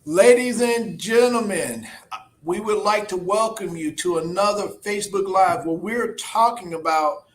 Ladies and gentlemen, we would like to welcome you to another Facebook Live where we're talking about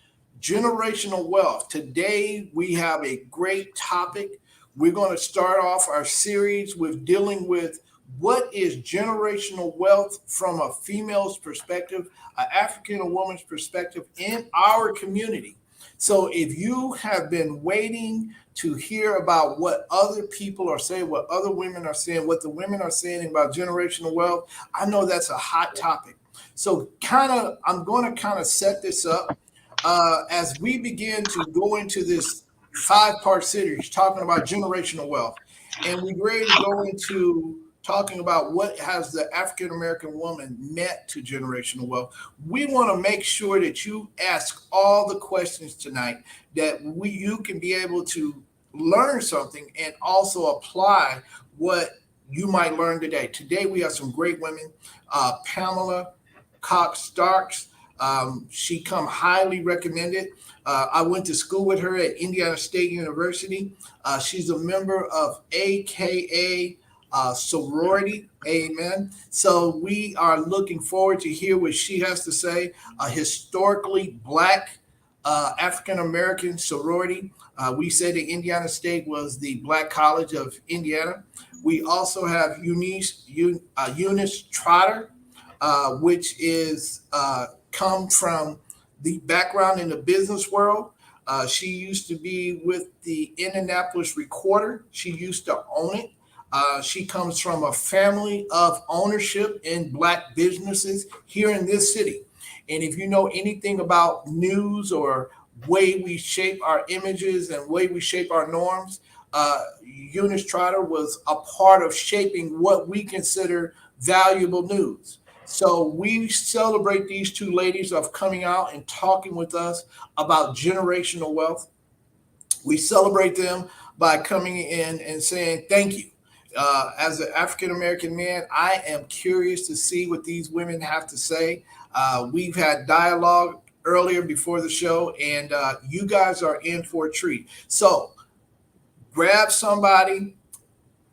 generational wealth. Today, we have a great topic. We're going to start off our series with dealing with what is generational wealth from a female's perspective, an African woman's perspective in our community. So if you have been waiting to hear about what other people are saying, what other women are saying, what the women are saying about generational wealth, I know that's a hot topic. So I'm going to kind of set this up as we begin to go into this five-part series talking about generational wealth. And we're ready to go into talking about what has the African American woman meant to generational wealth. We want to make sure that you ask all the questions tonight that you can be able to learn something and also apply what you might learn today. Today we have some great women. Pamela Cox Starks, she come highly recommended. I went to school with her at Indiana State University. She's a member of AKA sorority. Amen. So we are looking forward to hear what she has to say. A historically black African American sorority. We say that Indiana State was the Black College of Indiana. We also have Eunice Trotter, which is come from the background in the business world. She used to be with the Indianapolis Recorder. She used to own it. She comes from a family of ownership in black businesses here in this city. And if you know anything about news or way we shape our images and way we shape our norms, Eunice Trotter was a part of shaping what we consider valuable news. So we celebrate these two ladies of coming out and talking with us about generational wealth. We celebrate them by coming in and saying thank you. As an African American man, I am curious to see what these women have to say. We've had dialogue earlier before the show, and you guys are in for a treat. So grab somebody,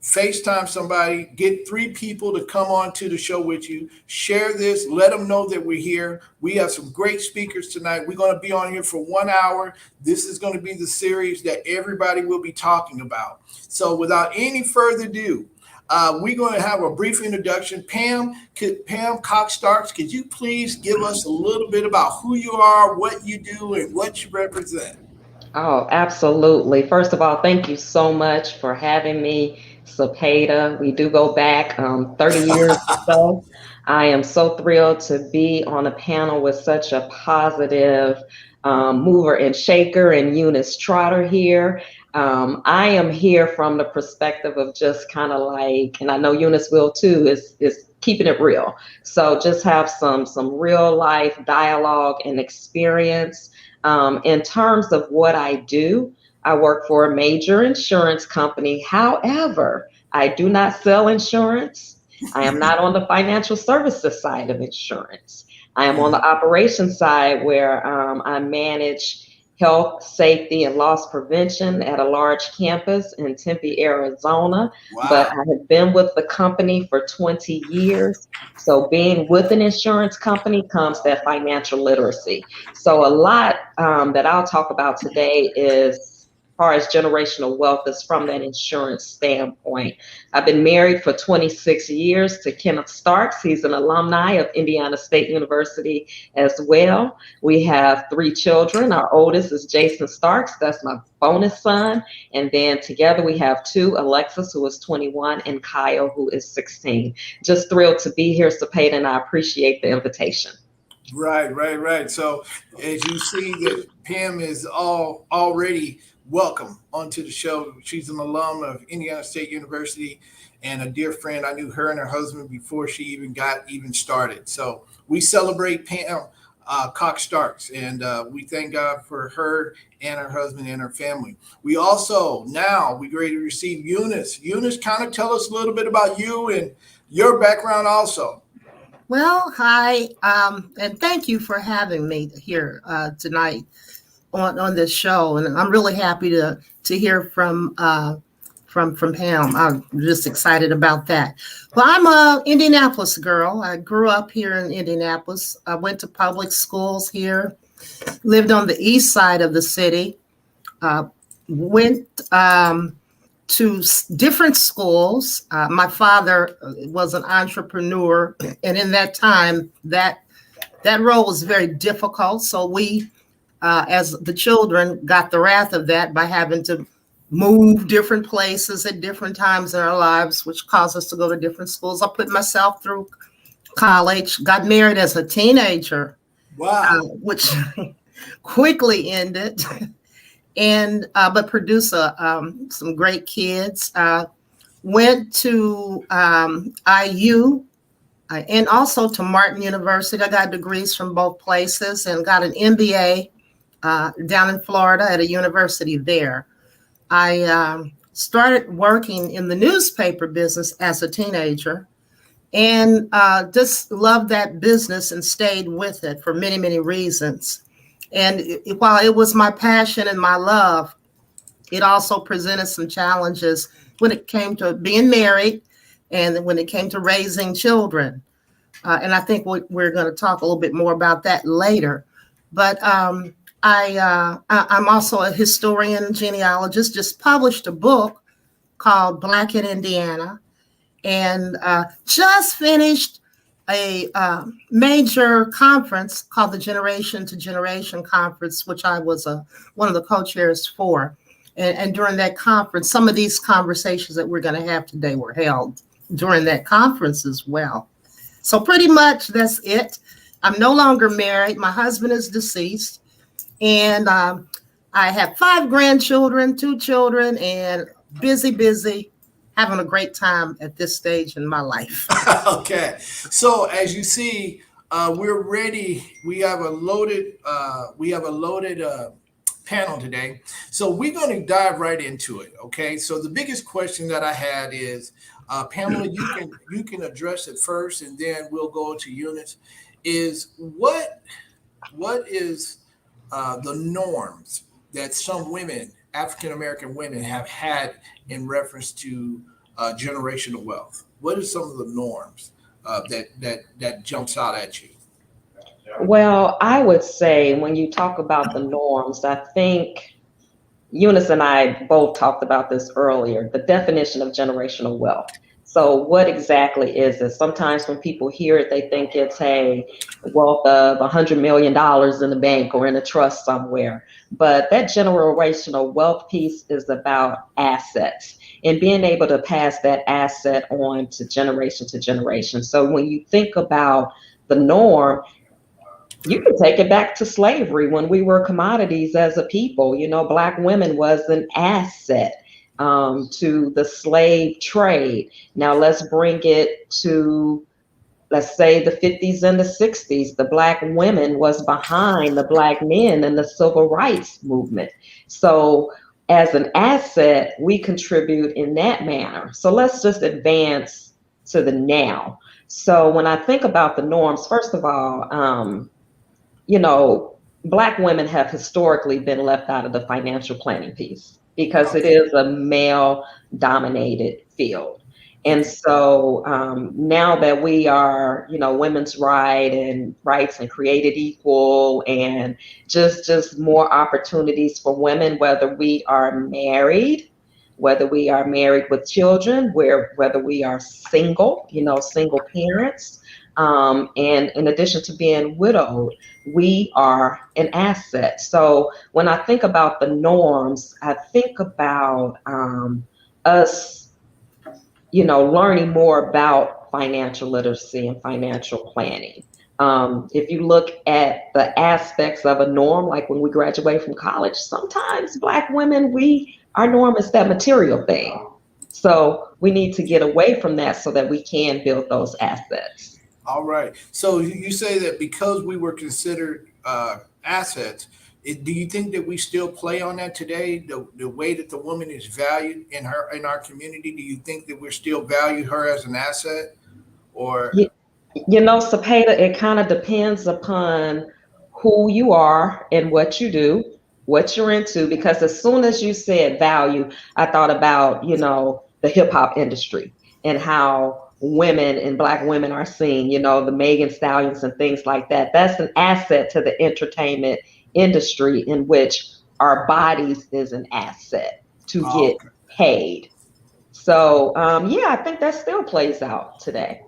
FaceTime somebody, get three people to come on to the show with you. Share this, let them know that we're here. We have some great speakers tonight. We're going to be on here for 1 hour. This is going to be the series that everybody will be talking about. So without any further ado, we're going to have a brief introduction. Pam Cox Starks, could you please give us a little bit about who you are, what you do, and what you represent? Oh, absolutely. First of all, thank you so much for having me, Cepeda. We do go back 30 years or so. I am so thrilled to be on a panel with such a positive mover and shaker and Eunice Trotter here. I am here from the perspective of just kind of like, and I know Eunice will too, is keeping it real. So just have some real life dialogue and experience. In terms of what I do, I work for a major insurance company. However, I do not sell insurance. I am not on the financial services side of insurance. I am on the operations side where I manage health, safety, and loss prevention at a large campus in Tempe, Arizona. But Wow. I have been with the company for 20 years. So, being with an insurance company comes that financial literacy. So, a lot that I'll talk about today is far as generational wealth is from that insurance standpoint. I've been married for 26 years to Kenneth Starks. He's an alumni of Indiana State University as well. We have three children. Our oldest is Jason Starks. That's my bonus son. And then together we have two, Alexis, who is 21, and Kyle, who is 16. Just thrilled to be here, Cepeda, and I appreciate the invitation. Right. So as you see that Pam is already welcome onto the show. She's an alum of Indiana State University and a dear friend. I knew her and her husband before she even got even started. So we celebrate Pam Cox Starks, and we thank God for her and her husband and her family. We also now we ready to receive Eunice. Eunice, kind of tell us a little bit about you and your background also. Well, hi, and thank you for having me here tonight on this show. And I'm really happy to hear from from him. I'm just excited about that. Well, I'm a Indianapolis girl. I grew up here in Indianapolis. I went to public schools here, lived on the east side of the city, went to different schools. My father was an entrepreneur, and in that time, that role was very difficult. So we, as the children, got the wrath of that by having to move different places at different times in our lives, which caused us to go to different schools. I put myself through college, got married as a teenager, Wow. which quickly ended, and but produced some great kids. Went to IU and also to Martin University. I got degrees from both places and got an MBA down in Florida at a university there. I started working in the newspaper business as a teenager and just loved that business and stayed with it for many, many reasons. And while it was my passion and my love, it also presented some challenges when it came to being married and when it came to raising children. And I think we're going to talk a little bit more about that later. But I'm also a historian and genealogist, just published a book called Black in Indiana, and just finished a major conference called the Generation to Generation Conference, which I was one of the co-chairs for. And during that conference, some of these conversations that we're going to have today were held during that conference as well. So pretty much that's it. I'm no longer married. My husband is deceased. And I have 5 grandchildren, 2 children, and busy, having a great time at this stage in my life. Okay. So as you see, we're ready. We have a loaded panel today. So we're going to dive right into it. Okay. So the biggest question that I had is, Pamela, you can address it first, and then we'll go to Eunice. Is what is the norms that some women, African American women, have had in reference to generational wealth? What are some of the norms that jumps out at you? Well, I would say when you talk about the norms, I think Eunice and I both talked about this earlier, the definition of generational wealth. So what exactly is it? Sometimes when people hear it, they think it's a wealth of $100 million in the bank or in a trust somewhere. But that generational wealth piece is about assets and being able to pass that asset on to generation. So when you think about the norm, you can take it back to slavery when we were commodities as a people. You know, Black women was an asset to the slave trade. Now let's bring it to, let's say, the 50s and the 60s. The Black women was behind the Black men in the civil rights movement. So as an asset, we contribute in that manner. So let's just advance to the now. So when I think about the norms, first of all, you know, Black women have historically been left out of the financial planning piece because it is a male dominated field. And so now that we are, you know, women's rights and created equal and just more opportunities for women, whether we are married with children, whether we are single, you know, single parents. And in addition to being widowed, we are an asset. So when I think about the norms, I think about us, you know, learning more about financial literacy and financial planning. If you look at the aspects of a norm, like when we graduate from college, sometimes Black women, our norm is that material thing. So we need to get away from that so that we can build those assets. All right. So you say that because we were considered assets, do you think that we still play on that today? The way that the woman is valued in our community, do you think that we're still value her as an asset? Or you know, Cepeda, it kind of depends upon who you are and what you do, what you're into, because as soon as you said value, I thought about, the hip hop industry and how women and Black women are seen, the Megan Stallions and things like that. That's an asset to the entertainment industry, in which our bodies is an asset to Oh, get okay. paid. So, yeah, I think that still plays out today.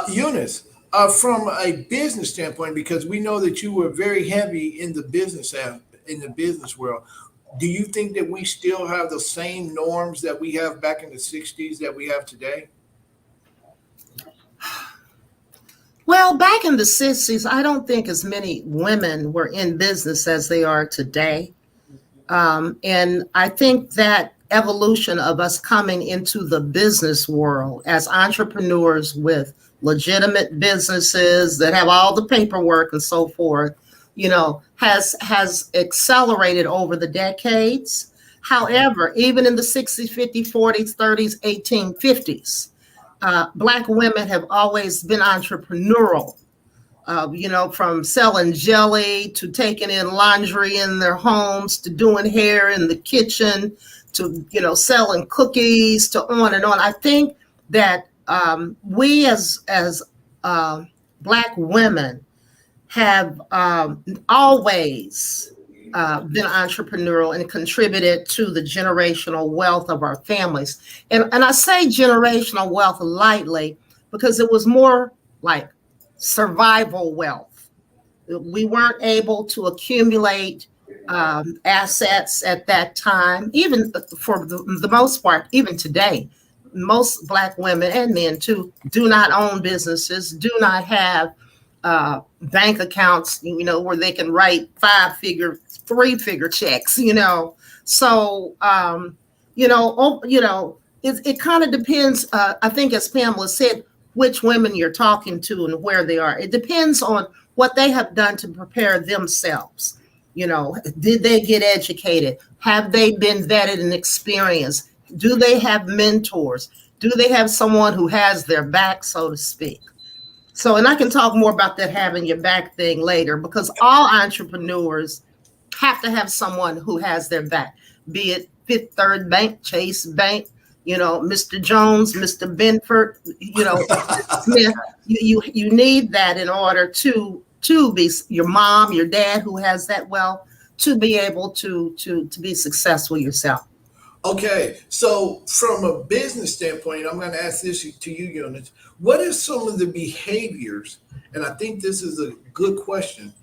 Eunice, from a business standpoint, because we know that you were very heavy in the in the business world, do you think that we still have the same norms that we have back in the 60s that we have today? Well, back in the 60s, I don't think as many women were in business as they are today. And I think that evolution of us coming into the business world as entrepreneurs with legitimate businesses that have all the paperwork and so forth, has accelerated over the decades. However, even in the 60s, 50s, 40s, 30s, 1850s, Black women have always been entrepreneurial, from selling jelly to taking in laundry in their homes to doing hair in the kitchen to, selling cookies to on and on. I think that we as Black women have always been entrepreneurial and contributed to the generational wealth of our families. And I say generational wealth lightly because it was more like survival wealth. We weren't able to accumulate assets at that time, even for the most part, even today. Most Black women and men too do not own businesses, do not have bank accounts, where they can write 5-figure, 3-figure checks, So, it kind of depends. I think, as Pamela said, which women you're talking to and where they are. It depends on what they have done to prepare themselves. Did they get educated? Have they been vetted and experienced? Do they have mentors? Do they have someone who has their back, so to speak? So, and I can talk more about that having your back thing later, because all entrepreneurs have to have someone who has their back, be it Fifth Third Bank, Chase Bank, Mr. Jones, Mr. Benford, Smith. You need that in order to be your mom, your dad who has that wealth, to be able to be successful yourself. Okay, so from a business standpoint, I'm going to ask this to you, Eunice. What are some of the behaviors? And I think this is a good question.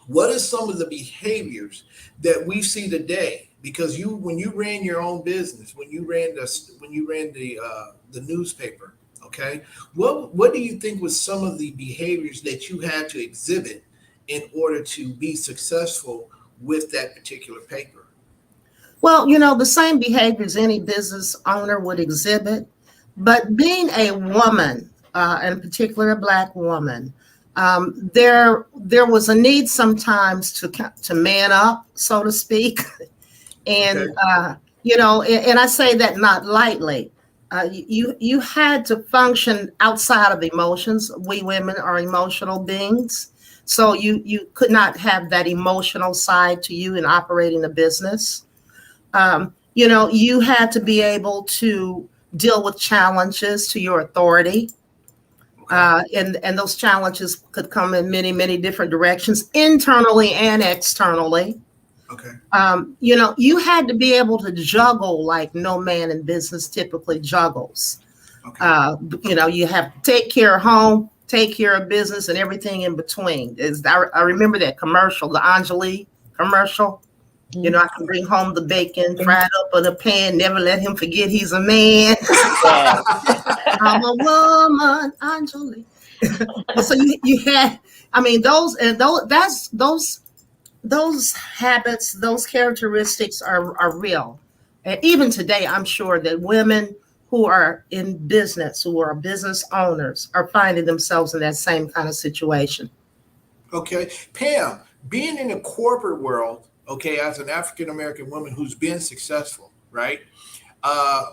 What are some of the behaviors that we see today? Because when you ran your own business, when you ran the newspaper, okay, what do you think was some of the behaviors that you had to exhibit in order to be successful with that particular paper? Well, the same behaviors any business owner would exhibit, but being a woman, in particular a Black woman, there was a need sometimes to man up, so to speak, and Okay. and I say that not lightly. You had to function outside of emotions. We women are emotional beings, so you could not have that emotional side to you in operating a business. You had to be able to deal with challenges to your authority. Okay. And those challenges could come in many, many different directions, internally and externally. Okay. You had to be able to juggle like no man in business typically juggles. Okay. You have to take care of home, take care of business, and everything in between. I remember that commercial, the Angelique commercial. I can bring home the bacon, fried up in a pan, never let him forget he's a man. Yeah. I'm a woman, Angelique. So you had, those habits, those characteristics are real. And even today, I'm sure that women who are in business, who are business owners, are finding themselves in that same kind of situation. Okay. Pam, being in the corporate world, okay, as an African American woman who's been successful, right? Uh,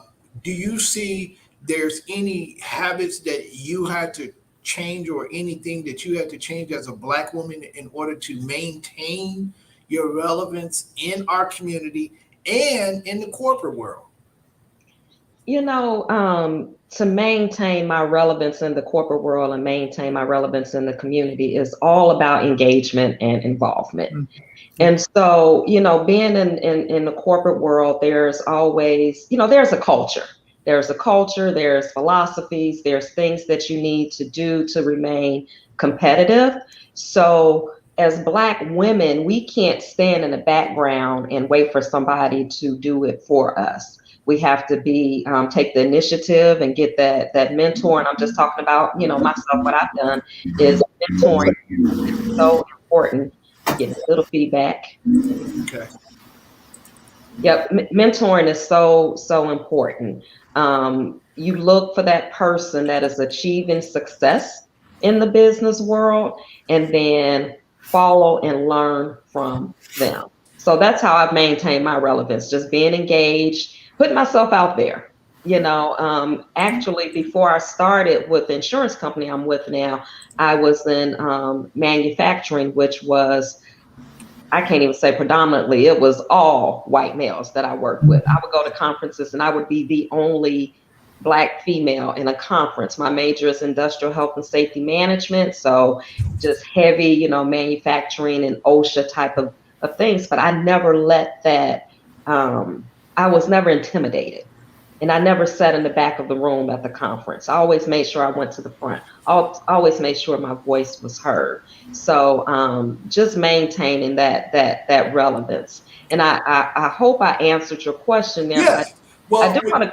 do you see there's any habits that you had to change or anything that you had to change as a Black woman in order to maintain your relevance in our community and in the corporate world? To maintain my relevance in the corporate world and maintain my relevance in the community is all about engagement and involvement. Mm-hmm. And so, being in the corporate world, there's always, there's a culture. There's a culture, there's philosophies, there's things that you need to do to remain competitive. So as Black women, we can't stand in the background and wait for somebody to do it for us. We have to take the initiative and get that mentor. And I'm just talking about, myself, what I've done is mentoring. It's so important. Getting a little feedback. Okay. Yep. Mentoring is so important. You look for that person that is achieving success in the business world and then follow and learn from them. So that's how I've maintained my relevance, just being engaged, putting myself out there. Actually, before I started with the insurance company I'm with now, I was in manufacturing, which was, I can't even say predominantly, it was all white males that I worked with. I would go to conferences and I would be the only Black female in a conference. My major is industrial health and safety management. So just heavy, manufacturing and OSHA type of things. But I never let that, I was never intimidated. And I never sat in the back of the room at the conference. I always made sure I went to the front. I always made sure my voice was heard. So just maintaining that relevance. And I hope I answered your question there. Yes. I do want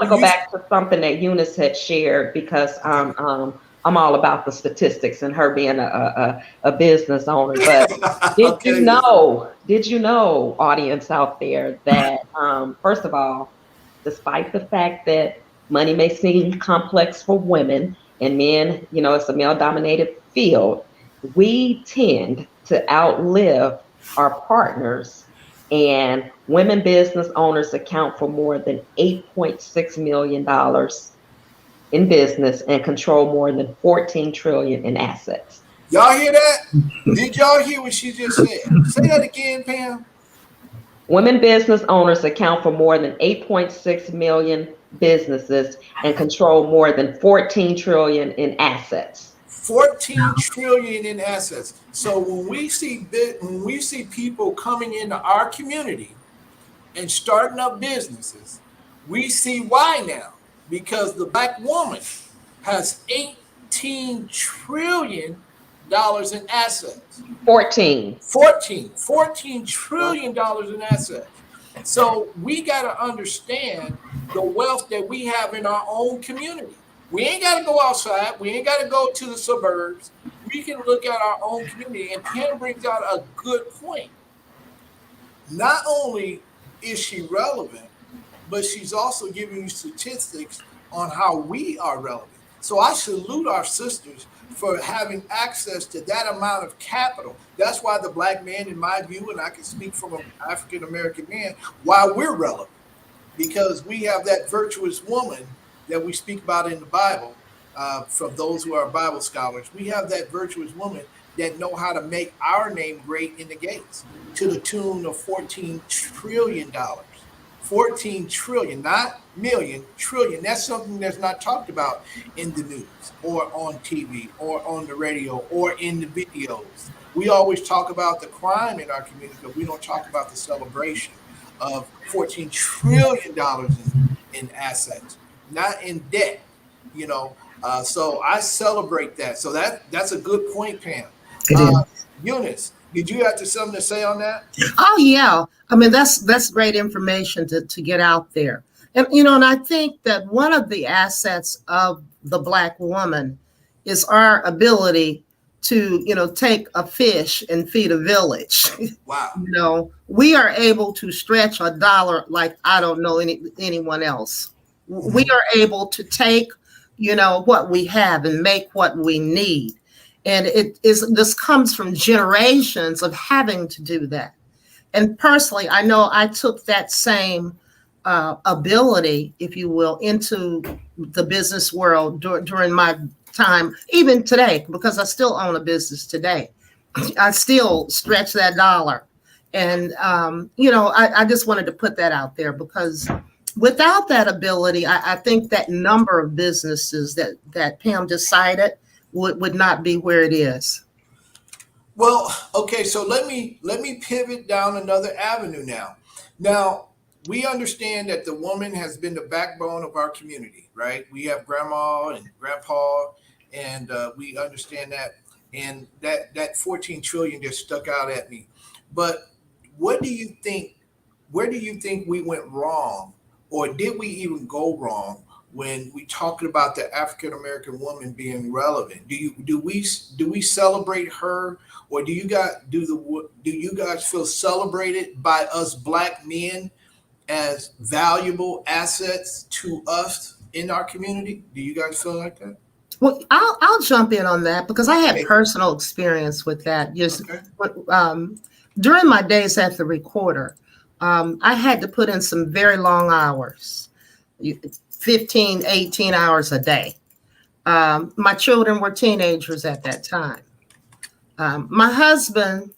to go back to something that Eunice had shared, because I'm all about the statistics and her being a business owner. But did you know, audience out there, that first of all, despite the fact that money may seem complex for women and men, it's a male-dominated field, we tend to outlive our partners, and women business owners account for more than $8.6 million in business and control more than 14 trillion in assets. Y'all hear that? Did y'all hear what she just said? Say that again, Pam. Women business owners account for more than 8.6 million businesses and control more than 14 trillion in assets. 14 trillion in assets. So when we see people coming into our community and starting up businesses, we see why now. Because the Black woman has 18 trillion dollars in assets. 14 trillion dollars in assets. So we got to understand the wealth that we have in our own community. We ain't got to go outside. We ain't got to go to the suburbs. We can look at our own community. And Pam brings out a good point. Not only is she relevant, but she's also giving you statistics on how we are relevant. So I salute our sisters for having access to that amount of capital. That's why the Black man, in my view, and I can speak from an African-American man, why we're relevant. Because we have that virtuous woman that we speak about in the Bible, from those who are Bible scholars. We have that virtuous woman that know how to make our name great in the gates to the tune of $14 trillion. 14 trillion, not million, trillion. That's something that's not talked about in the news or on TV or on the radio or in the videos. We always talk about the crime in our community, but we don't talk about the celebration of $14 trillion in assets, not in debt, so I celebrate that. So that's a good point, Pam. Eunice, did you have something to say on that? Oh, yeah. I mean, that's great information to get out there. And, and I think that one of the assets of the Black woman is our ability to, take a fish and feed a village. Wow. We are able to stretch a dollar like I don't know anyone else. Mm-hmm. We are able to take, what we have and make what we need. And this comes from generations of having to do that. And personally, I know I took that same ability, if you will, into the business world during my time, even today, because I still own a business today. I still stretch that dollar. And, I just wanted to put that out there because without that ability, I think that number of businesses that Pam just cited would not be where it is. Well, okay, so let me pivot down another avenue now. Now, we understand that the woman has been the backbone of our community, right? We have grandma and grandpa, and we understand that. And that 14 trillion just stuck out at me. But what do you think? Where do you think we went wrong, or did we even go wrong when we talked about the African American woman being relevant? Do we celebrate her, or do you guys feel celebrated by us black men as valuable assets to us in our community? Do you guys feel like that? Well, I'll jump in on that because I had Okay. personal experience with that. Just Okay. during my days at the recorder, I had to put in some very long hours, 15, 18 hours a day. My children were teenagers at that time. My husband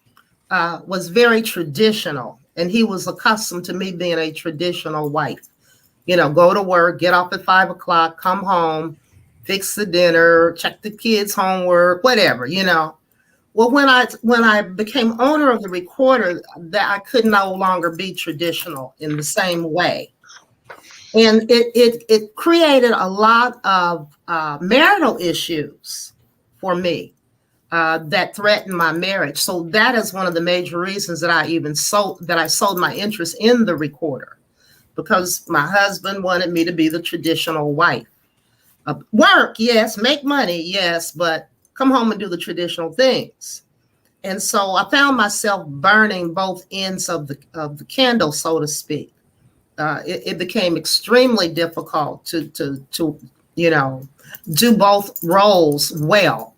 was very traditional, and he was accustomed to me being a traditional wife. Go to work, get off at 5 o'clock, come home, fix the dinner, check the kids' homework, whatever. Well, when I became owner of the recorder, that I could no longer be traditional in the same way, and it created a lot of marital issues for me that threatened my marriage. So that is one of the major reasons that I sold my interest in the recorder, because my husband wanted me to be the traditional wife. Work, yes, make money, yes, but come home and do the traditional things. And so I found myself burning both ends of the candle, so to speak. It became extremely difficult to do both roles well.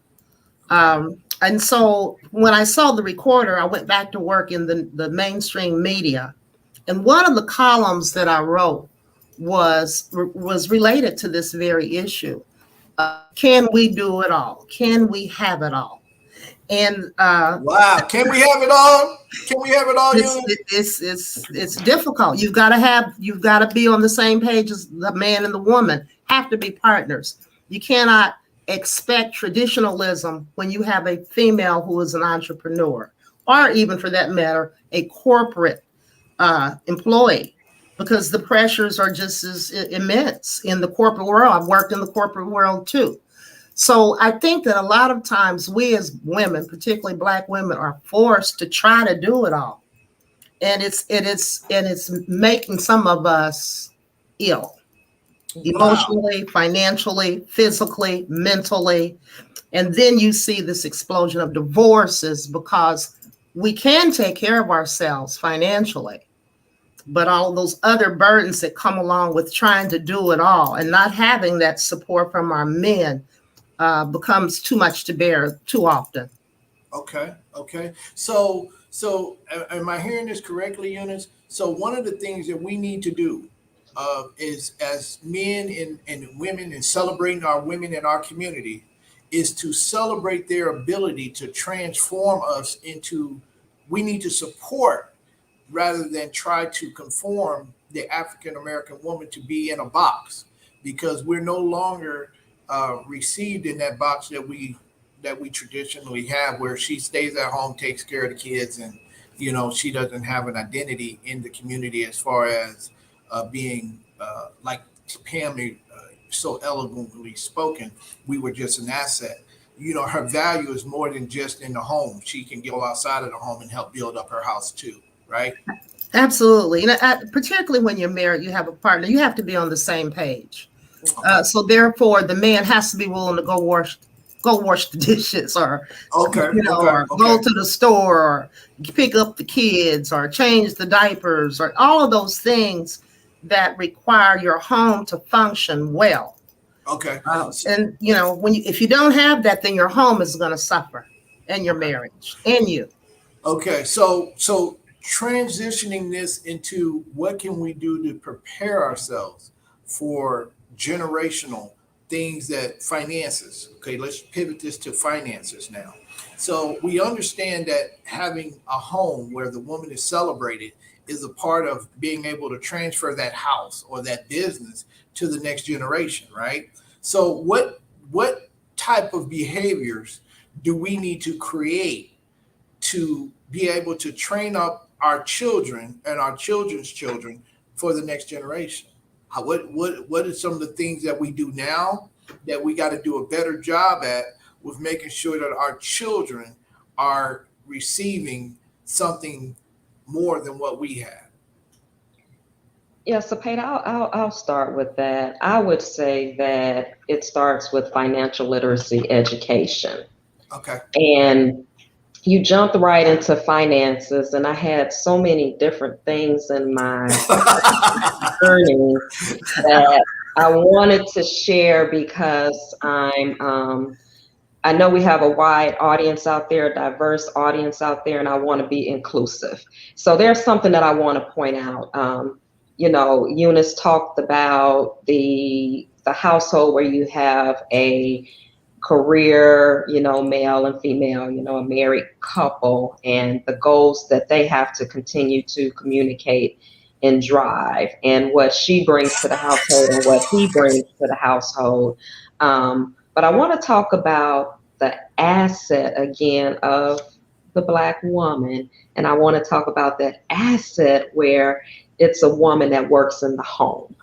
And so when I saw the recorder, I went back to work in the mainstream media. And one of the columns that I wrote was related to this very issue. Can we do it all? Can we have it all? And Wow. Can we have it all? Can we have it all, Eunice? it's difficult. You've got to be on the same page as the man and the woman. Have to be partners. You cannot expect traditionalism when you have a female who is an entrepreneur, or even for that matter, a corporate employee, because the pressures are just as immense in the corporate world. I've worked in the corporate world too. So I think that a lot of times we as women, particularly Black women, are forced to try to do it all. And it's making some of us ill, Wow. emotionally, financially, physically, mentally. And then you see this explosion of divorces because we can take care of ourselves financially, but all those other burdens that come along with trying to do it all and not having that support from our men becomes too much to bear too often. Okay. Okay. So am I hearing this correctly, Eunice? So one of the things that we need to do is, as men and women, and celebrating our women in our community, is to celebrate their ability to transform us into. We need to support rather than try to conform the African American woman to be in a box, because we're no longer received in that box that we traditionally have, where she stays at home, takes care of the kids, and she doesn't have an identity in the community as far as being like Pam so eloquently spoken. We were just an asset. Her value is more than just in the home. She can go outside of the home and help build up her house too, right? Absolutely. Particularly when you're married, you have a partner, you have to be on the same page. Okay. So therefore, the man has to be willing to go wash the dishes, or Okay. or go to the store, or pick up the kids, or change the diapers, or all of those things that require your home to function well. Okay. And if you don't have that, then your home is going to suffer, and your Okay. marriage, and you. Okay. So transitioning this into what can we do to prepare ourselves for generational things that finances. Okay, let's pivot this to finances now. So we understand that having a home where the woman is celebrated is a part of being able to transfer that house or that business to the next generation, right? So what type of behaviors do we need to create to be able to train up our children and our children's children for the next generation? What are some of the things that we do now that we got to do a better job at with making sure that our children are receiving something more than what we have? Yeah, so Pete, I'll start with that. I would say that it starts with financial literacy education. Okay. And you jumped right into finances, and I had so many different things in my journey that I wanted to share because I know we have a wide audience out there, a diverse audience out there, and I want to be inclusive. So there's something that I want to point out. Eunice talked about the household where you have a career, male and female, a married couple, and the goals that they have to continue to communicate and drive, and what she brings to the household and what he brings to the household. But I want to talk about the asset again of the Black woman, and I want to talk about that asset where it's a woman that works in the home.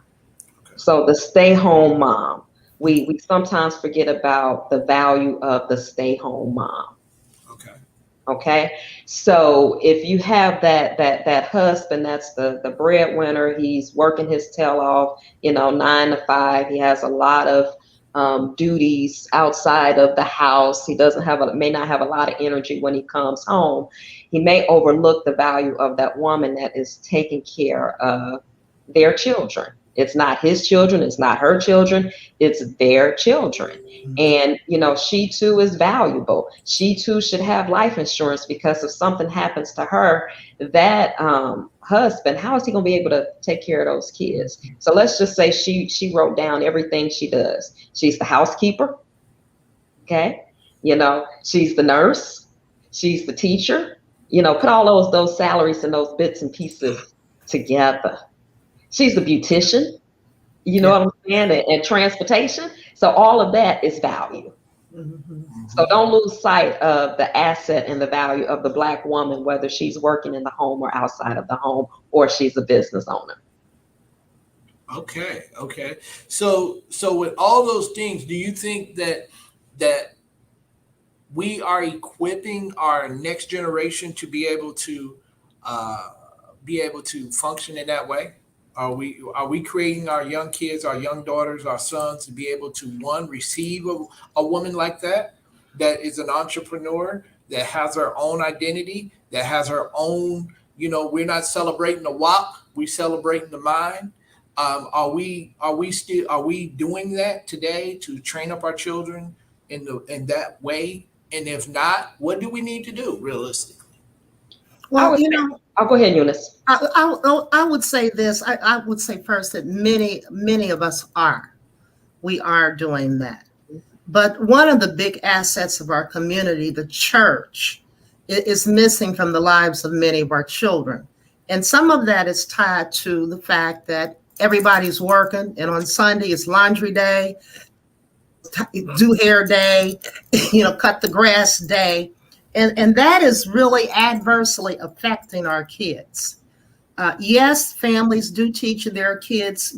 So the stay-home mom. We sometimes forget about the value of the stay-home mom. Okay. So if you have that husband, that's the breadwinner, he's working his tail off, 9 to 5. He has a lot of duties outside of the house. He may not have a lot of energy when he comes home. He may overlook the value of that woman that is taking care of their children. It's not his children. It's not her children. It's their children. And, she too is valuable. She too should have life insurance, because if something happens to her, that husband, how is he going to be able to take care of those kids? So let's just say she wrote down everything she does. She's the housekeeper. Okay. She's the nurse. She's the teacher. Put all those salaries and those bits and pieces together. She's the beautician, what I'm saying, and transportation. So all of that is value. Mm-hmm. So don't lose sight of the asset and the value of the Black woman, whether she's working in the home or outside of the home, or she's a business owner. Okay. So with all those things, do you think that we are equipping our next generation to be able to function in that way? Are we creating our young kids, our young daughters, our sons to be able to, one, receive a woman like that is an entrepreneur, that has her own identity, that has her own, we're not celebrating the WAP, we celebrating the mind. Are we doing that today to train up our children in that way? And if not, what do we need to do realistically? Well, I'll go ahead, Eunice. I would say this. I would say first that many of us we are doing that. But one of the big assets of our community, the church, is missing from the lives of many of our children. And some of that is tied to the fact that everybody's working, and on Sunday it's laundry day, do hair day, cut the grass day. And that is really adversely affecting our kids. Yes, families do teach their kids,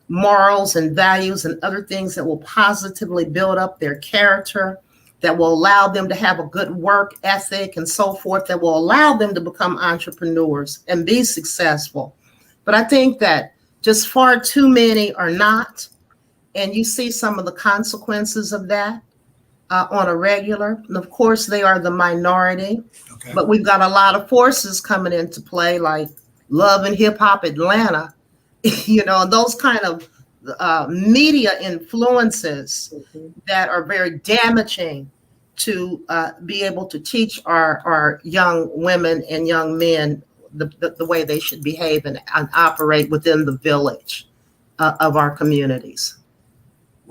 morals and values and other things that will positively build up their character, that will allow them to have a good work ethic and so forth, that will allow them to become entrepreneurs and be successful. But I think that just far too many are not. And you see some of the consequences of that on a regular. And of course, they are the minority. Okay. But we've got a lot of forces coming into play, like Love and Hip Hop Atlanta, those kind of media influences that are very damaging to be able to teach our young women and young men the way they should behave and operate within the village of our communities.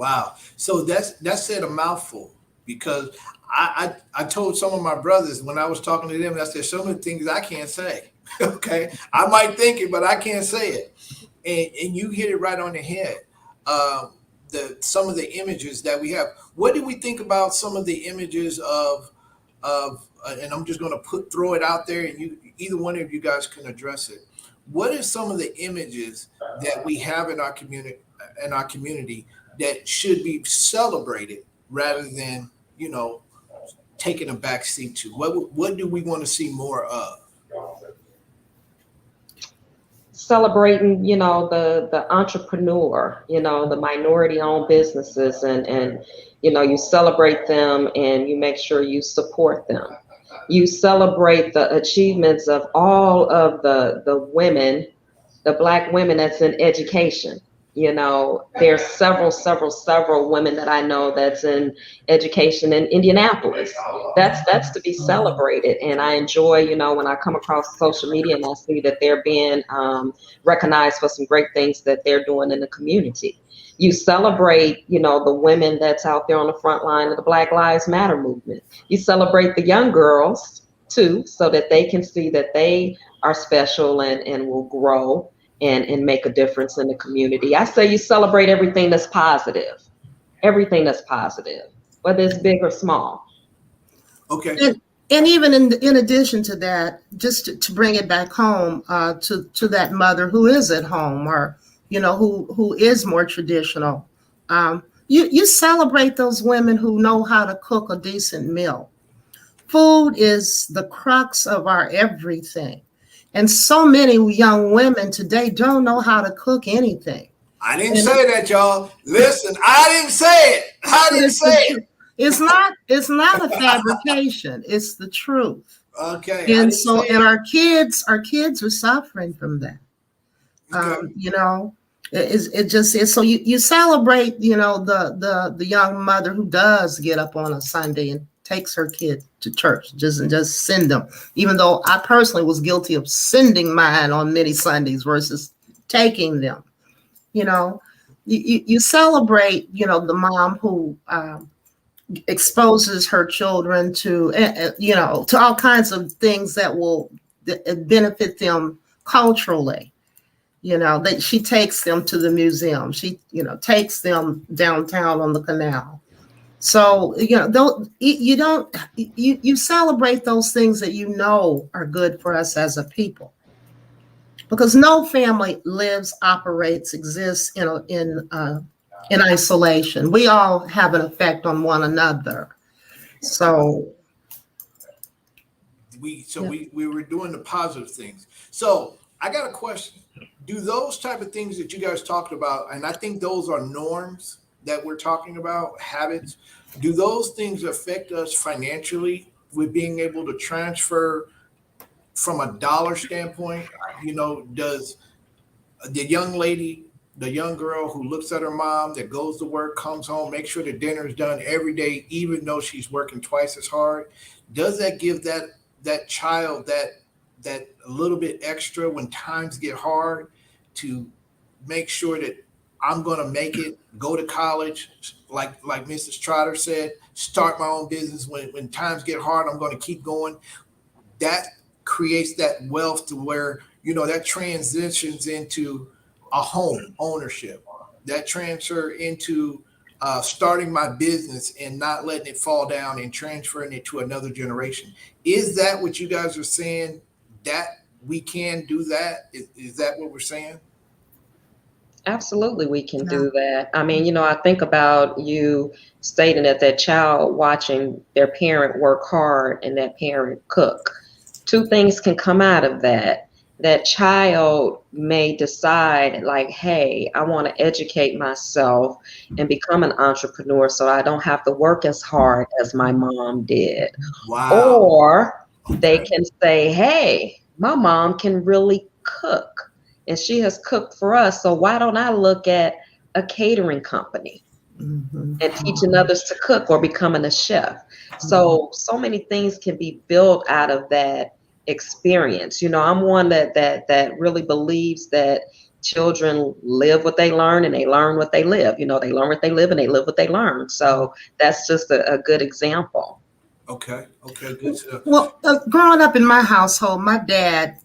Wow. So that's said a mouthful, because I told some of my brothers when I was talking to them, I said some of the things I can't say. Okay. I might think it, but I can't say it. And you hit it right on the head. Some of the images that we have. What do we think about some of the images of and I'm just going to throw it out there, and you, either one of you guys can address it. What are some of the images that we have in our community that should be celebrated rather than, taking a back seat to? What do we want to see more of? Celebrating, the entrepreneur, the minority owned businesses, and you celebrate them and you make sure you support them. You celebrate the achievements of all of the women, the Black women that's in education. There's several women that I know that's in education in Indianapolis. That's to be celebrated. And I enjoy, when I come across social media and I see that they're being recognized for some great things that they're doing in the community. You celebrate, the women that's out there on the front line of the Black Lives Matter movement. You celebrate the young girls too, so that they can see that they are special and will grow and make a difference in the community. I say you celebrate everything that's positive, whether it's big or small. Okay. And even in addition to that, just to bring it back home to that mother who is at home, or who is more traditional, you celebrate those women who know how to cook a decent meal. Food is the crux of our everything. And so many young women today don't know how to cook anything. I didn't say that, y'all. Listen, I didn't say it. I didn't say it. It's not a fabrication. It's the truth. Okay. And so, and our kids are suffering from that. Okay. It just is. So you celebrate, the young mother who does get up on a Sunday and takes her kid to church, just send them. Even though I personally was guilty of sending mine on many Sundays versus taking them. You celebrate, the mom who exposes her children to, to all kinds of things that will benefit them culturally. That she takes them to the museum. She, takes them downtown on the canal. So, you celebrate those things that are good for us as a people, because no family lives, operates, exists in isolation. We all have an effect on one another. So we were doing the positive things. So I got a question. Do those type of things that you guys talked about, and I think those are norms that we're talking about, habits, do those things affect us financially with being able to transfer from a dollar standpoint? Does the young lady, the young girl who looks at her mom that goes to work, comes home, makes sure the dinner is done every day, even though she's working twice as hard, does that give that child that a little bit extra when times get hard to make sure that I'm going to make it, go to college, like Mrs. Trotter said, start my own business. When times get hard, I'm going to keep going. That creates that wealth to where, that transitions into a home ownership, that transfer into starting my business and not letting it fall down and transferring it to another generation. Is that what you guys are saying, that we can do that? Is that what we're saying? Absolutely, we can do that. I mean, I think about you stating that child watching their parent work hard and that parent cook. Two things can come out of that. That child may decide like, hey, I want to educate myself and become an entrepreneur so I don't have to work as hard as my mom did. Wow. Or they can say, hey, my mom can really cook. And she has cooked for us. So why don't I look at a catering company and teaching others to cook or becoming a chef? So many things can be built out of that experience. I'm one that really believes that children live what they learn and they learn what they live. You know, they learn what they live and they live what they learn. So that's just a good example. Okay. Okay. Good stuff. Well, growing up in my household, my dad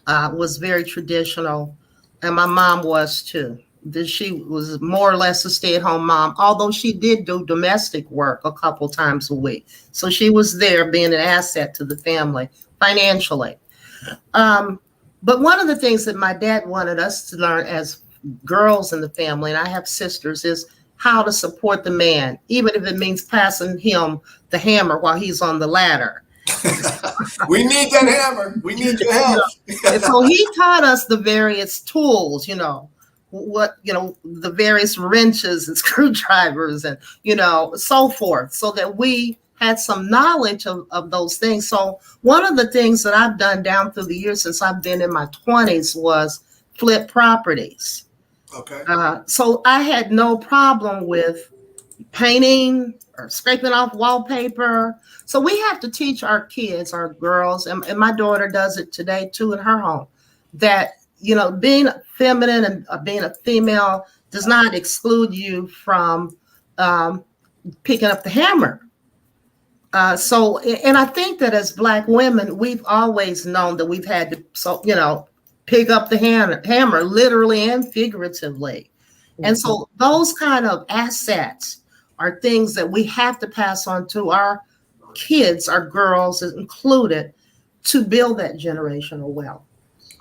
was very traditional, and my mom was too. She was more or less a stay-at-home mom, although she did do domestic work a couple times a week. So she was there being an asset to the family financially. But one of the things that my dad wanted us to learn as girls in the family, and I have sisters, is how to support the man, even if it means passing him the hammer while he's on the ladder. We need that hammer. We need your help. And so he taught us the various tools, the various wrenches and screwdrivers and, so forth, so that we had some knowledge of those things. So one of the things that I've done down through the years since I've been in my 20s was flip properties. Okay. So I had no problem with painting or scraping off wallpaper. So we have to teach our kids, our girls, and my daughter does it today too in her home, that, being feminine and being a female does not exclude you from picking up the hammer. And I think that as Black women, we've always known that we've had to, pick up the hammer, literally and figuratively. Mm-hmm. And so those kind of assets are things that we have to pass on to our kids, our girls included, to build that generational wealth.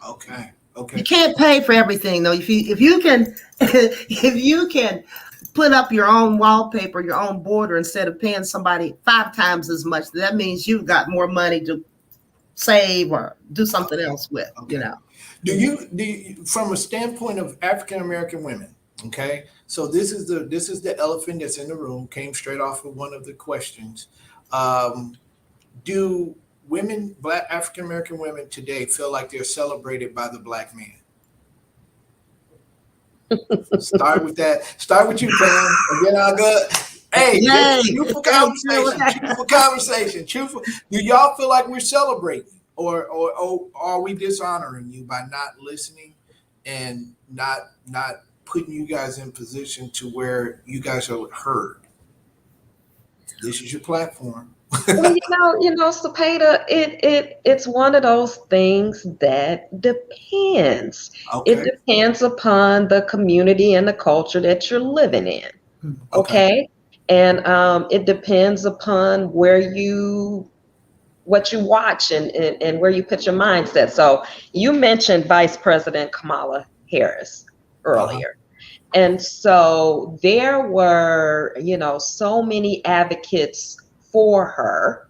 Okay. You can't pay for everything though. If you can put up your own wallpaper, your own border, instead of paying somebody 5 times as much, that means you've got more money to save or do something else with. Do you, from a standpoint of African American women, okay? So this is the elephant that's in the room, came straight off of one of the questions. Do women, Black African American women today, feel like they're celebrated by the Black man? Start with that. Start with you, Pam. And then I'll go. Hey, truthful conversation. Truthful. Do y'all feel like we're celebrating, or are we dishonoring you by not listening and not putting you guys in position to where you guys are heard? This is your platform. Well, Cepeda, it's one of those things that depends. Okay. It depends upon the community and the culture that you're living in. Okay. And it depends upon what you watch and where you put your mindset. So you mentioned Vice President Kamala Harris earlier. And so there were, so many advocates for her,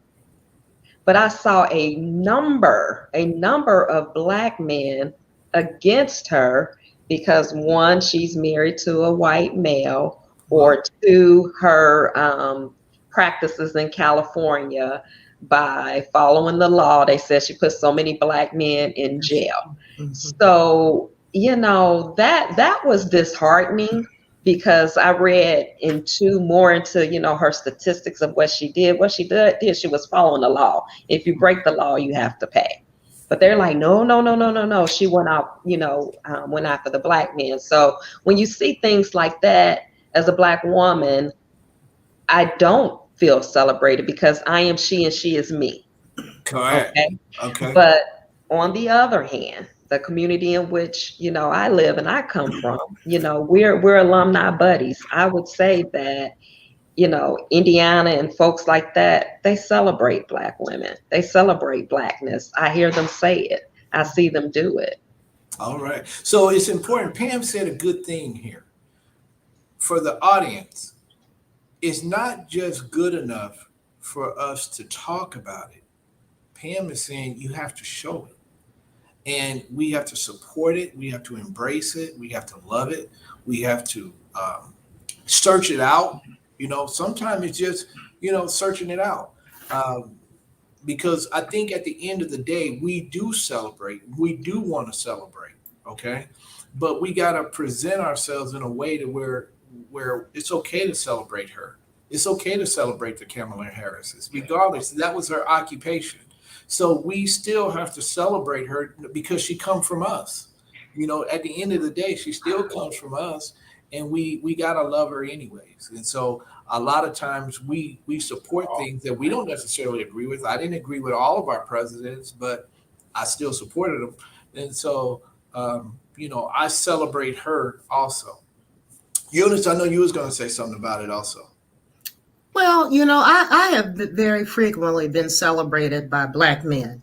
but I saw a number of Black men against her because, 1, she's married to a white male, or 2, her practices in California by following the law. They said she put so many Black men in jail. Mm-hmm. So, that was disheartening, because I read more into her statistics of what she did. What she did, she was following the law. If you break the law, you have to pay. But they're like, no. She went out, went after the Black men. So when you see things like that as a Black woman, I don't feel celebrated, because I am she and she is me. Correct. Okay. But on the other hand, the community in which, I live and I come from, we're alumni buddies. I would say that, Indiana and folks like that, they celebrate Black women. They celebrate Blackness. I hear them say it. I see them do it. All right. So it's important. Pam said a good thing here. For the audience, it's not just good enough for us to talk about it. Pam is saying you have to show it. And we have to support it. We have to embrace it. We have to love it. We have to search it out. Sometimes it's just, searching it out. Because I think at the end of the day, we do celebrate. We do want to celebrate. Okay. But we got to present ourselves in a way to where it's okay to celebrate her. It's okay to celebrate the Kamala Harris, regardless. That was her occupation. So we still have to celebrate her because she come from us. at the end of the day, she still comes from us, and we gotta love her anyways. And so a lot of times we support things that we don't necessarily agree with. I didn't agree with all of our presidents, but I still supported them. And so I celebrate her also. Eunice, I know you was going to say something about it also. Well, I have very frequently been celebrated by Black men.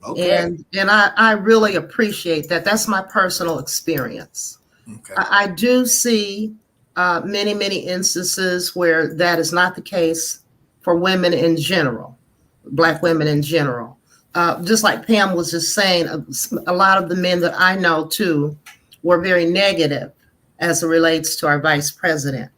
Okay. And I really appreciate that. That's my personal experience. Okay. I do see many, many instances where that is not the case for women in general, Black women in general. Just like Pam was just saying, a lot of the men that I know too were very negative as it relates to our vice president.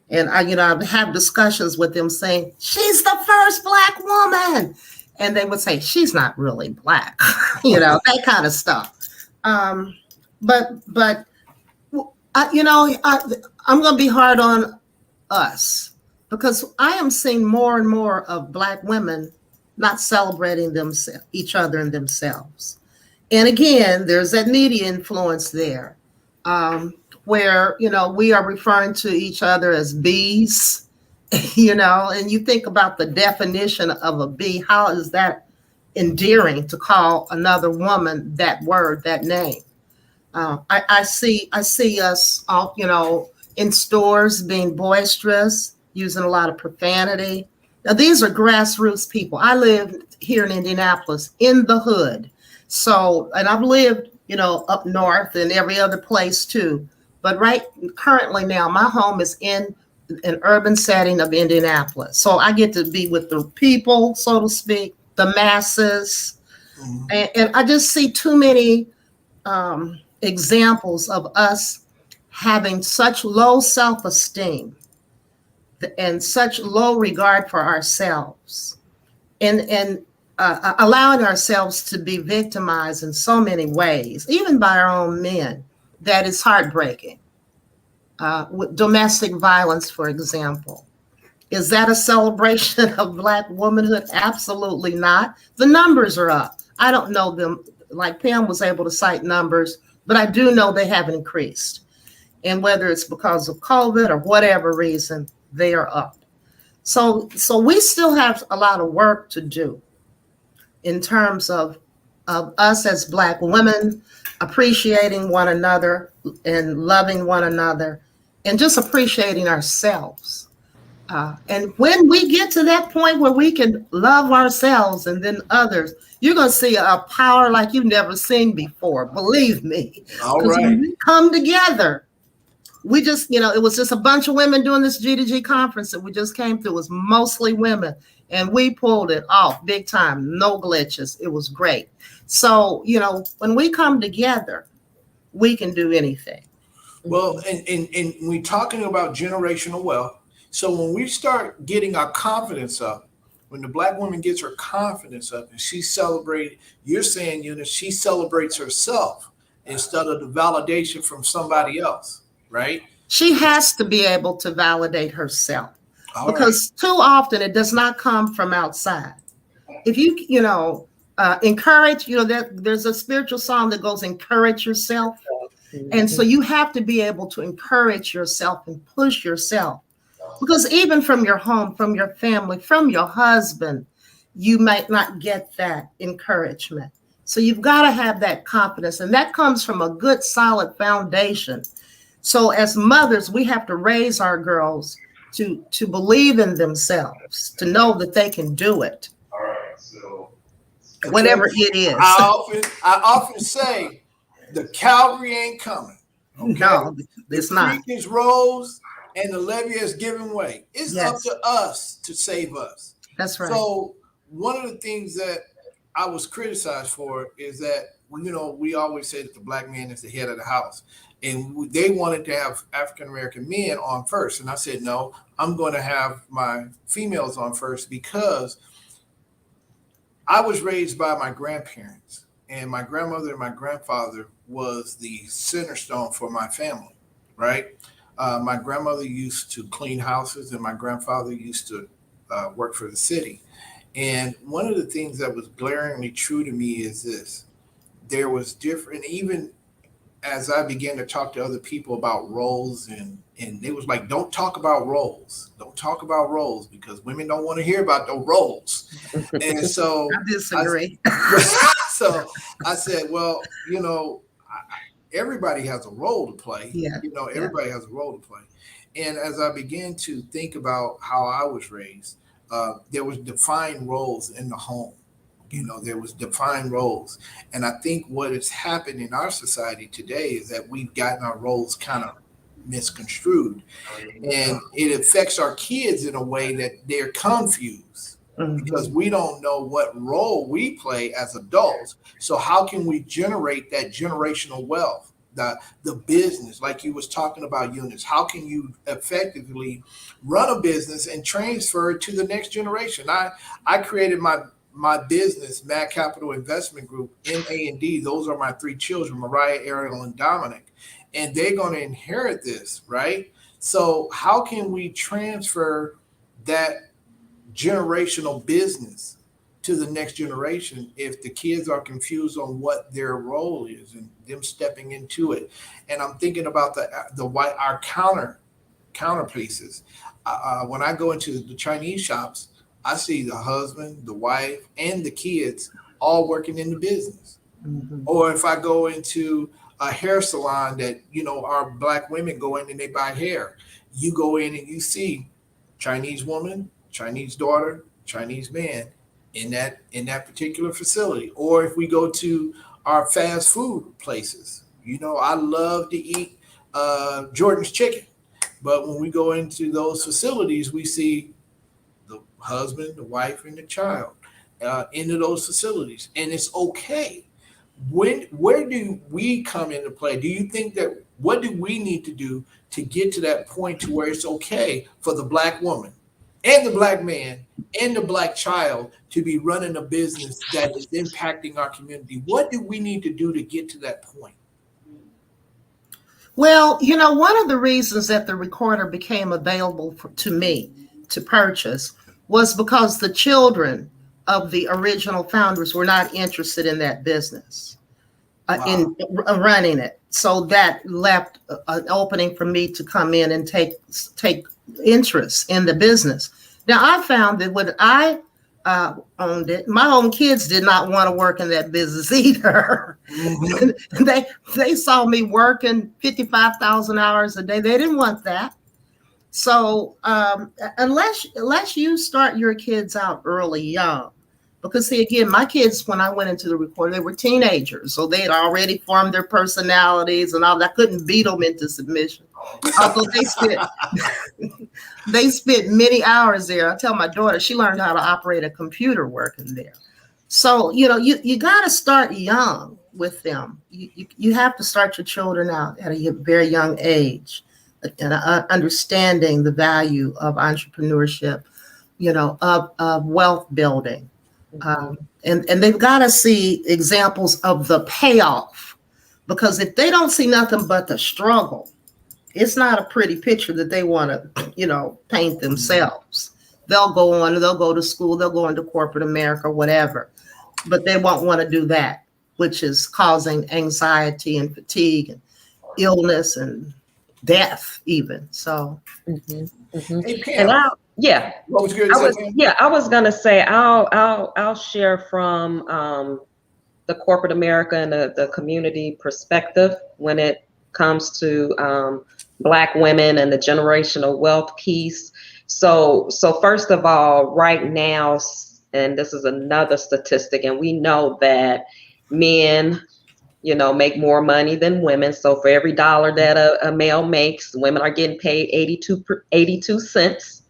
And I have discussions with them saying, she's the first Black woman. And they would say, she's not really Black, that kind of stuff. But I'm going to be hard on us because I am seeing more and more of Black women not celebrating each other and themselves. And again, there's that media influence there, where, we are referring to each other as bees, and you think about the definition of a bee. How is that endearing to call another woman that word, that name? I see us all, in stores being boisterous, using a lot of profanity. Now, these are grassroots people. I live here in Indianapolis in the hood. So, and I've lived, up north and every other place too. But currently now, my home is in an urban setting of Indianapolis. So I get to be with the people, so to speak, the masses. Mm-hmm. And I just see too many examples of us having such low self-esteem and such low regard for ourselves, and allowing ourselves to be victimized in so many ways, even by our own men, that is heartbreaking. With domestic violence, for example. Is that a celebration of Black womanhood? Absolutely not. The numbers are up. I don't know them, like Pam was able to cite numbers, but I do know they have increased. And whether it's because of COVID or whatever reason, they are up. So we still have a lot of work to do in terms of us as Black women appreciating one another and loving one another and just appreciating ourselves. And when we get to that point where we can love ourselves and then others, you're going to see a power like you've never seen before. Believe me. All right. When we come together, we just, it was just a bunch of women doing this G2G conference that we just came through. It was mostly women, and we pulled it off big time. No glitches. It was great. So, when we come together, we can do anything. Well, and we're talking about generational wealth. So when we start getting our confidence up, when the Black woman gets her confidence up and she celebrates, you're saying, Eunice, she celebrates herself instead of the validation from somebody else, right? She has to be able to validate herself. All because too often it does not come from outside. If you, encourage, there's a spiritual song that goes, encourage yourself. Mm-hmm. And so you have to be able to encourage yourself and push yourself. Because even from your home, from your family, from your husband, you might not get that encouragement. So you've got to have that confidence. And that comes from a good, solid foundation. So as mothers, we have to raise our girls to believe in themselves, to know that they can do it. All right, so whatever it is. I often say the cavalry ain't coming. Okay? No, it's not. The creek is rose and the levee is giving way. It's up to us to save us. That's right. So one of the things that I was criticized for is that, we always say that the Black man is the head of the house. And they wanted to have African-American men on first. And I said, no, I'm going to have my females on first because I was raised by my grandparents. And my grandmother and my grandfather was the center stone for my family, right? My grandmother used to clean houses and my grandfather used to work for the city. And one of the things that was glaringly true to me is this. There was different, even as I began to talk to other people about roles, and they was like, don't talk about roles. Don't talk about roles because women don't want to hear about those roles. And so I disagree. so I said, well, everybody has a role to play. Yeah. Everybody has a role to play. And as I began to think about how I was raised, there was defined roles in the home. There was defined roles. And I think what has happened in our society today is that we've gotten our roles kind of misconstrued. And it affects our kids in a way that they're confused because we don't know what role we play as adults. So how can we generate that generational wealth? The business, like you was talking about, Eunice, how can you effectively run a business and transfer it to the next generation? I created my business, Mad Capital Investment Group, MA&D. Those are my three children, Mariah, Ariel, and Dominic, and they're going to inherit this, right? So how can we transfer that generational business to the next generation if the kids are confused on what their role is and them stepping into it? And I'm thinking about our counter pieces. When I go into the Chinese shops, I see the husband, the wife, and the kids all working in the business. Or if I go into a hair salon that our Black women go in and they buy hair, you go in and you see Chinese woman, Chinese daughter, Chinese man in that particular facility. Or if we go to our fast food places, I love to eat Jordan's chicken, but when we go into those facilities, we see the husband, the wife, and the child into those facilities, and it's okay. Where do we come into play? Do you think that what do we need to do to get to that point to where it's okay for the Black woman and the Black man and the Black child to be running a business that is impacting our community? What do we need to do to get to that point? Well, one of the reasons that the recorder became available to me to purchase was because the children of the original founders were not interested in that business, in running it. So that left an opening for me to come in and take interest in the business. Now, I found that when I owned it, my own kids did not want to work in that business either. They saw me working 55,000 hours a day. They didn't want that. So unless you start your kids out early, young, because see, again, my kids, when I went into the recorder, they were teenagers. So they had already formed their personalities and all that. I couldn't beat them into submission. Although they spent many hours there. I tell my daughter, she learned how to operate a computer working there. So, you got to start young with them. You have to start your children out at a very young age and understanding the value of entrepreneurship, of wealth building. And they've got to see examples of the payoff, because if they don't see nothing but the struggle, it's not a pretty picture that they want to, paint themselves. They'll go to school, they'll go into corporate America, whatever, but they won't want to do that, which is causing anxiety and fatigue and illness and death even. So. Hey, Pam. And yeah, what was good? I was gonna say I'll share from the corporate America and the community perspective when it comes to Black women and the generational wealth piece. So first of all, right now, and this is another statistic, and we know that men, make more money than women. So for every dollar that a male makes, women are getting paid 82 cents.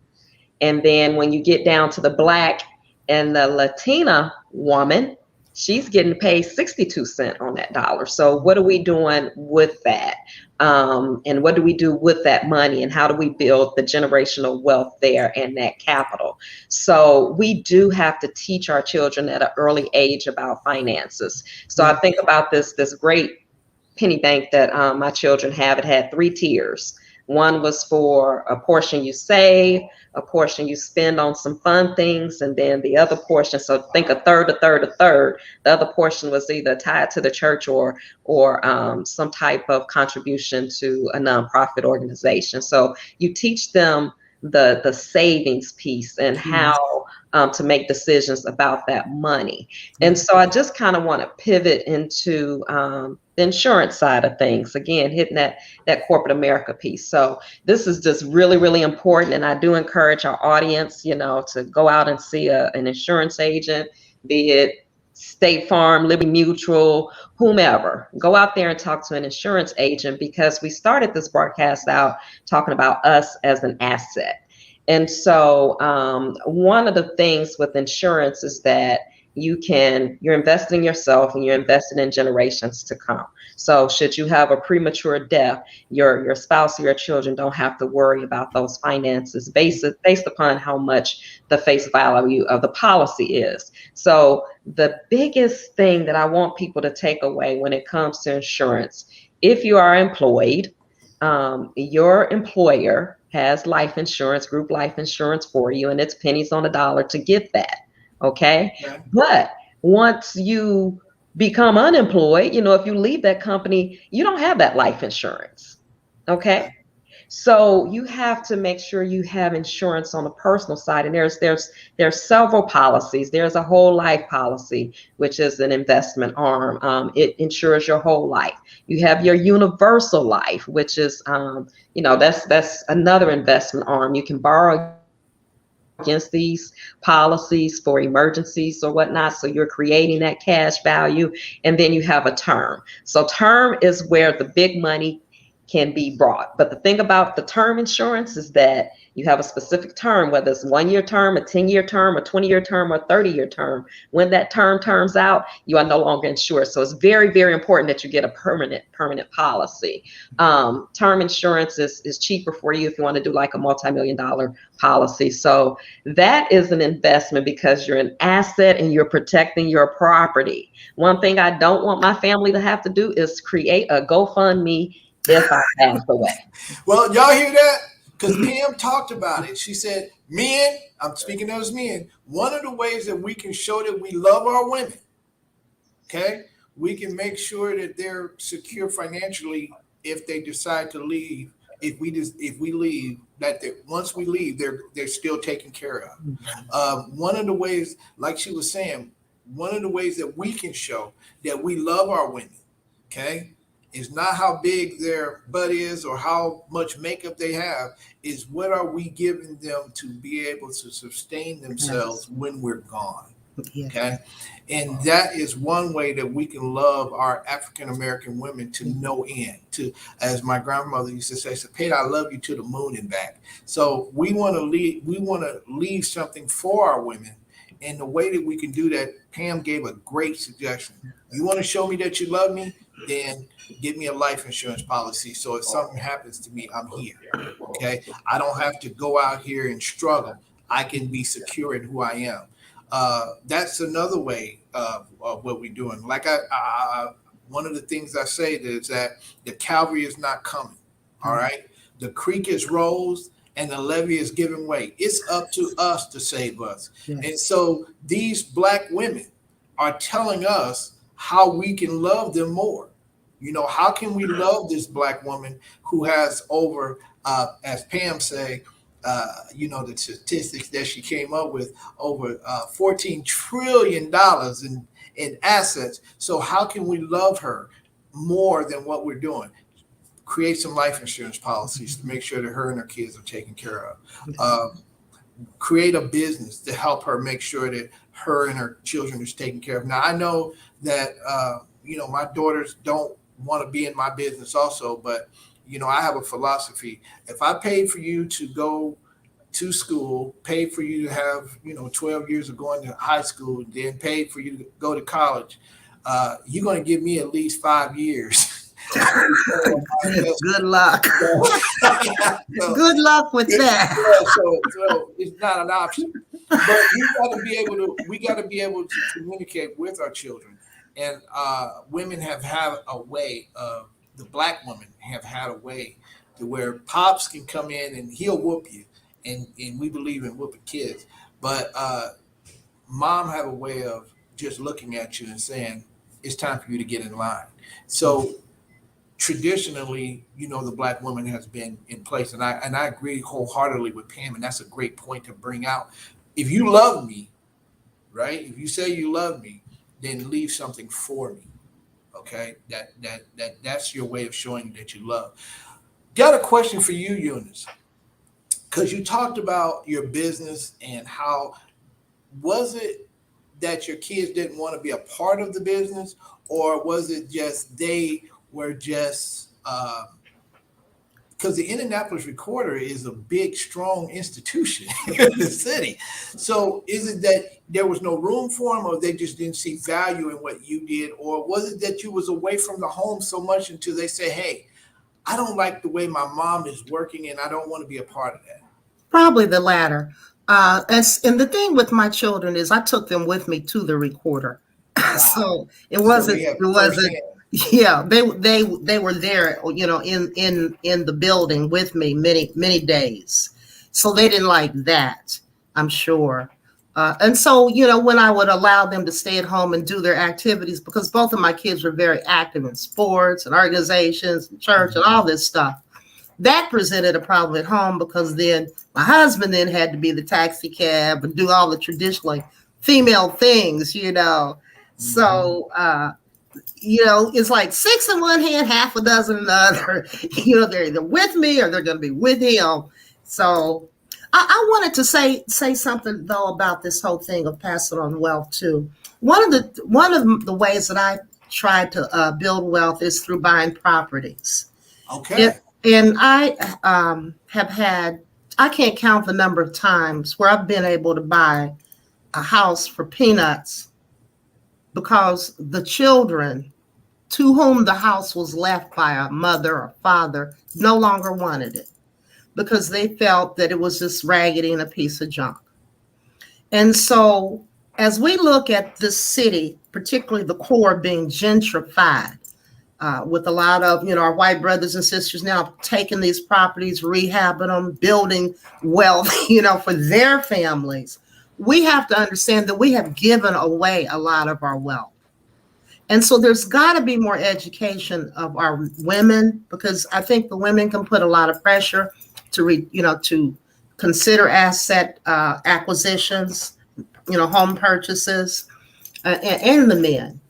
And then when you get down to the Black and the Latina woman, she's getting paid 62 cents on that dollar. So what are we doing with that? And what do we do with that money? And how do we build the generational wealth there and that capital? So we do have to teach our children at an early age about finances. So I think about this great penny bank that my children have. It had 3 tiers. One was for a portion you save, a portion you spend on some fun things, and then the other portion, so think a third, a third, a third. The other portion was either tied to the church or some type of contribution to a nonprofit organization. So you teach them the savings piece and how to make decisions about that money. And so I just kind of want to pivot into the insurance side of things, again, hitting that corporate America piece. So this is just really, really important. And I do encourage our audience, to go out and see an insurance agent, be it State Farm, Liberty Mutual, whomever. Go out there and talk to an insurance agent, because we started this broadcast out talking about us as an asset. And so one of the things with insurance is that you're investing in yourself and you're investing in generations to come. So should you have a premature death, your spouse or your children don't have to worry about those finances based upon how much the face value of the policy is. So the biggest thing that I want people to take away when it comes to insurance, if you are employed, your employer has life insurance, group life insurance for you, and it's pennies on the dollar to get that. Okay. But once you become unemployed, if you leave that company, you don't have that life insurance. Okay. So you have to make sure you have insurance on the personal side. And there's several policies. There's a whole life policy, which is an investment arm. It insures your whole life. You have your universal life, which is, that's another investment arm. You can borrow against these policies for emergencies or whatnot. So you're creating that cash value. And then you have a term. So term is where the big money can be brought. But the thing about the term insurance is that you have a specific term, whether it's 1 year term, a 10-year term, a 20-year term, or a 30-year term. When that term turns out, you are no longer insured. So it's very, very important that you get a permanent policy. Term insurance is cheaper for you if you want to do like a multi-million-dollar policy. So that is an investment because you're an asset and you're protecting your property. One thing I don't want my family to have to do is create a GoFundMe if I pass away. Well, y'all hear that? Because Pam talked about it. She said, men, I'm speaking as men, one of the ways that we can show that we love our women, okay, we can make sure that they're secure financially if they decide to leave. If we leave, that once we leave, they're still taken care of. One of the ways, like she was saying, one of the ways that we can show that we love our women, okay, is not how big their butt is or how much makeup they have, is what are we giving them to be able to sustain themselves when we're gone. Okay. And that is one way that we can love our African-American women to no end. To, as my grandmother used to say, Cepeda, I love you to the moon and back. So we want to leave something for our women. And the way that we can do that, Pam gave a great suggestion. You want to show me that you love me? Then give me a life insurance policy. So if something happens to me, I'm here. Okay. I don't have to go out here and struggle. I can be secure in who I am. That's another way of what we're doing. Like one of the things I say is that the cavalry is not coming. All right. The creek is rose and the levee is giving way. It's up to us to save us. Yes. And so these Black women are telling us how we can love them more. How can we love this Black woman who has over, as Pam say, the statistics that she came up with, over $14 trillion in assets. So how can we love her more than what we're doing? Create some life insurance policies to make sure that her and her kids are taken care of. Create a business to help her make sure that her and her children is taken care of. Now, I know that, my daughters don't want to be in my business also, but, I have a philosophy. If I paid for you to go to school, paid for you to have, 12 years of going to high school, then paid for you to go to college, you're going to give me at least 5 years. Good luck. Good luck with that. So it's not an option. But we got to be able to communicate with our children. And women have had a way of, the Black women have had a way to where pops can come in and he'll whoop you, and we believe in whooping kids, but mom have a way of just looking at you and saying it's time for you to get in line. So traditionally, the black woman has been in place, and I agree wholeheartedly with Pam, and that's a great point to bring out. If you love me, right? If you say you love me, then leave something for me. Okay, that's your way of showing that you love. Got a question for you, Eunice, because you talked about your business and how was it that your kids didn't want to be a part of the business, or was it just they were just because the Indianapolis Recorder is a big, strong institution in the city. So is it that there was no room for them, or they just didn't see value in what you did? Or was it that you was away from the home so much until they say, hey, I don't like the way my mom is working and I don't want to be a part of that? Probably the latter. And the thing with my children is I took them with me to the recorder. Wow. So it So wasn't, they have it wasn't, firsthand. yeah, they were there, in the building with me many days. So they didn't like that, I'm sure. And so, when I would allow them to stay at home and do their activities, because both of my kids were very active in sports and organizations and church and all this stuff, that presented a problem at home, because then my husband then had to be the taxi cab and do all the traditionally female things. So, it's like six in one hand, half a dozen in the other. They're either with me or they're going to be with him. So I wanted to say something though about this whole thing of passing on wealth too. One of the ways that I try to build wealth is through buying properties. Okay. And I I can't count the number of times where I've been able to buy a house for peanuts, because the children to whom the house was left by a mother or father no longer wanted it, because they felt that it was just raggedy and a piece of junk. And so as we look at this city, particularly the core being gentrified, with a lot of, our white brothers and sisters now taking these properties, rehabbing them, building wealth, for their families, we have to understand that we have given away a lot of our wealth. And so there's got to be more education of our women, because I think the women can put a lot of pressure to consider asset acquisitions, home purchases, and the men.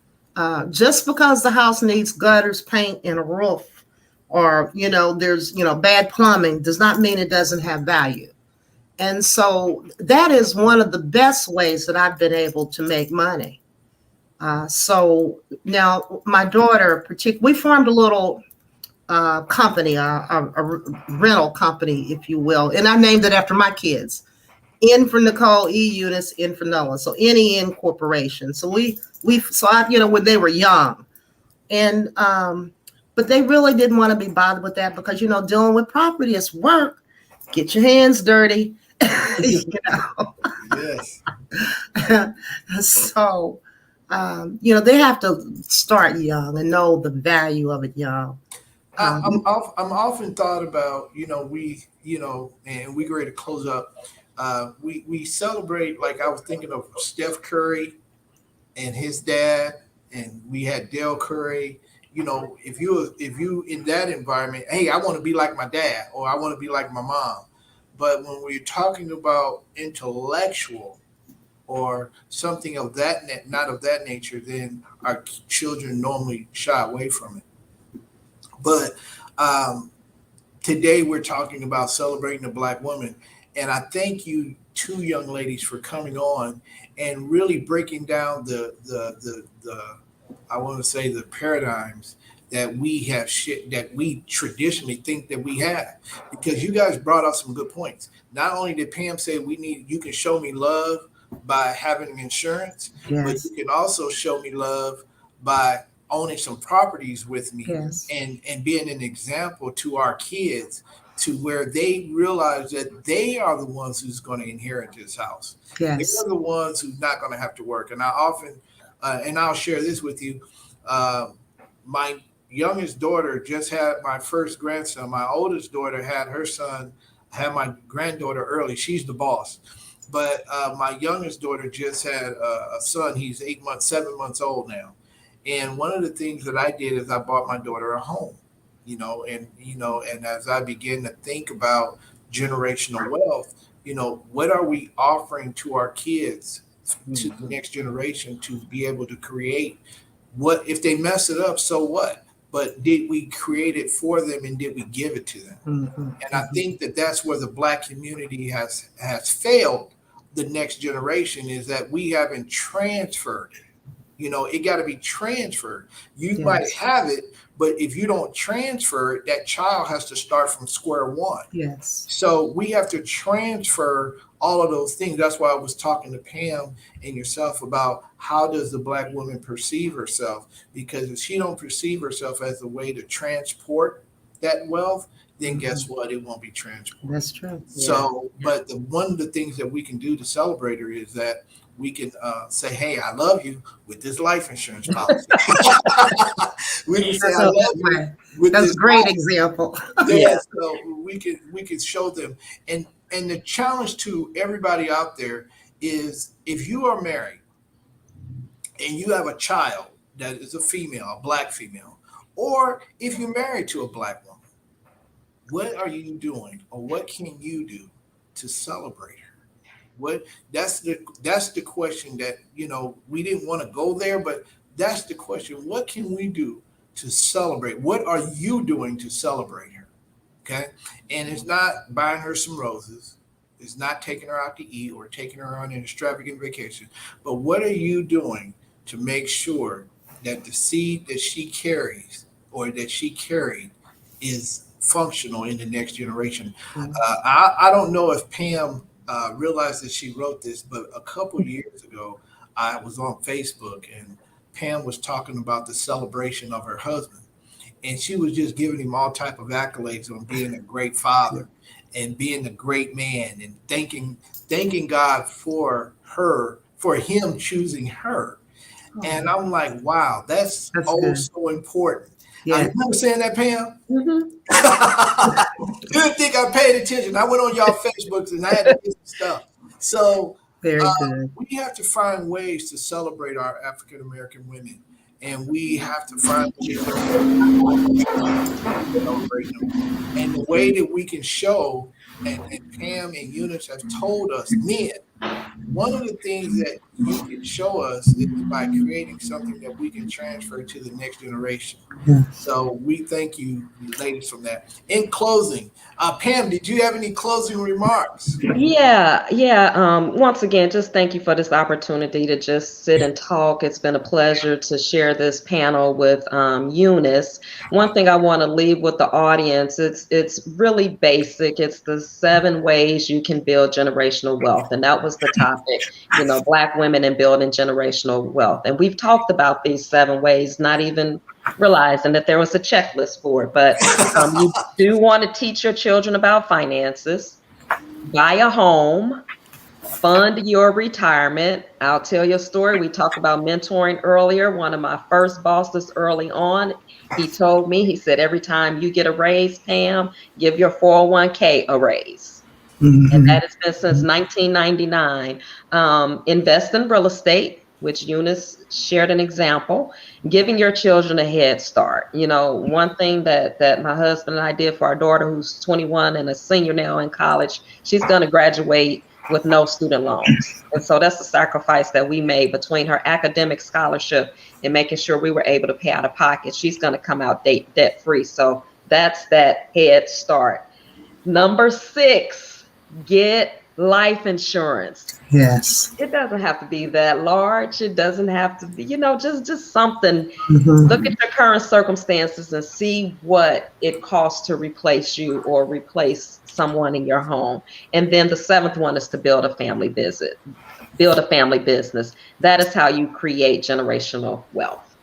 Just because the house needs gutters, paint, and a roof, or there's bad plumbing, does not mean it doesn't have value. And so that is one of the best ways that I've been able to make money. So now my daughter, we formed a little company, a rental company, if you will, and I named it after my kids. N for Nicole, E Eunice, N for Noah. So NEN Corporation. So when they were young, and but they really didn't want to be bothered with that, because dealing with property is work. Get your hands dirty. Yes. So they have to start young and know the value of it young. I'm often thought about, and we're ready to close up. We celebrate, like I was thinking of Steph Curry and his dad, and we had Dale Curry. If you in that environment, hey, I want to be like my dad, or I want to be like my mom. But when we're talking about intellectual or something of that not of that nature, then our children normally shy away from it. But today we're talking about celebrating the Black woman, and I thank you two young ladies for coming on and really breaking down the I want to say the paradigms that we have that we traditionally think that we have, because you guys brought up some good points. Not only did Pam say you can show me love by having insurance, Yes. but you can also show me love by owning some properties with me. Yes. and being an example to our kids, to where they realize that they are the ones who's going to inherit this house. Yes. They're the ones who's not going to have to work. And I often, and I'll share this with you, my youngest daughter just had my first grandson. My oldest daughter had her son, had my granddaughter early. She's the boss. But my youngest daughter just had a son. He's 8 months, 7 months old now. And one of the things that I did is I bought my daughter a home, and as I begin to think about generational wealth, what are we offering to our kids, to the next generation, to be able to create? What if they mess it up? So what? But did we create it for them, and did we give it to them? And I think that that's where the Black community has failed the next generation, is that we haven't transferred it. It got to be transferred. You might have it, but if you don't transfer it, that child has to start from square one. Yes. So we have to transfer all of those things. That's why I was talking to Pam and yourself about how does the Black woman perceive herself? Because if she don't perceive herself as a way to transport that wealth, then guess what? It won't be transported. That's true. So, but one of the things that we can do to celebrate her is that we can say, "Hey, I love you" with this life insurance policy. We can say, "I love you" with That's this a great policy. example. Yeah, so we can show them. And the challenge to everybody out there is, if you are married and you have a child that is a female, a Black female, or if you're married to a Black woman, what are you doing, or what can you do to celebrate her? That's the question that, we didn't want to go there, but that's the question. What can we do to celebrate? What are you doing to celebrate her? Okay. And it's not buying her some roses. It's not taking her out to eat or taking her on an extravagant vacation. But what are you doing to make sure that the seed that she carries, or that she carried, is functional in the next generation? I don't know if Pam realized that she wrote this, but a couple years ago, I was on Facebook and Pam was talking about the celebration of her husband. And she was just giving him all type of accolades on being a great father and being a great man, and thanking God for him choosing her. And I'm like, wow, that's so important. Yeah. I remember saying that, Pam. Mm-hmm. Didn't think I paid attention. I went on y'all Facebooks and I had to get some stuff. So Very good. we have to find ways to celebrate our African American women, and we have to find ways to celebrate them. And the way that we can show, and Pam and Eunice have told us, men, one of the things that you can show us is by creating something that we can transfer to the next generation. Yeah. So we thank you, ladies, from that. In closing, Pam, did you have any closing remarks? Yeah. Once again, just thank you for this opportunity to just sit and talk. It's been a pleasure to share this panel with Eunice. One thing I want to leave with the audience, it's really basic. It's the 7 ways you can build generational wealth. And that was the topic, Black women and building generational wealth. And we've talked about these 7 ways, not even realizing that there was a checklist for it. But you do want to teach your children about finances, buy a home, fund your retirement. I'll tell you a story. We talked about mentoring earlier. One of my first bosses early on, he told me, he said, every time you get a raise, Pam, give your 401k a raise. Mm-hmm. And that has been since 1999. Invest in real estate, which Eunice shared an example. Giving your children a head start. One thing that my husband and I did for our daughter, who's 21 and a senior now in college, she's going to graduate with no student loans. And so that's a sacrifice that we made between her academic scholarship and making sure we were able to pay out of pocket. She's going to come out debt free. So that's that head start. Number 6. Get life insurance. Yes. It doesn't have to be that large. It doesn't have to be, just something. Mm-hmm. Look at your current circumstances and see what it costs to replace you or replace someone in your home. And then the 7th one is to build a family business. That is how you create generational wealth.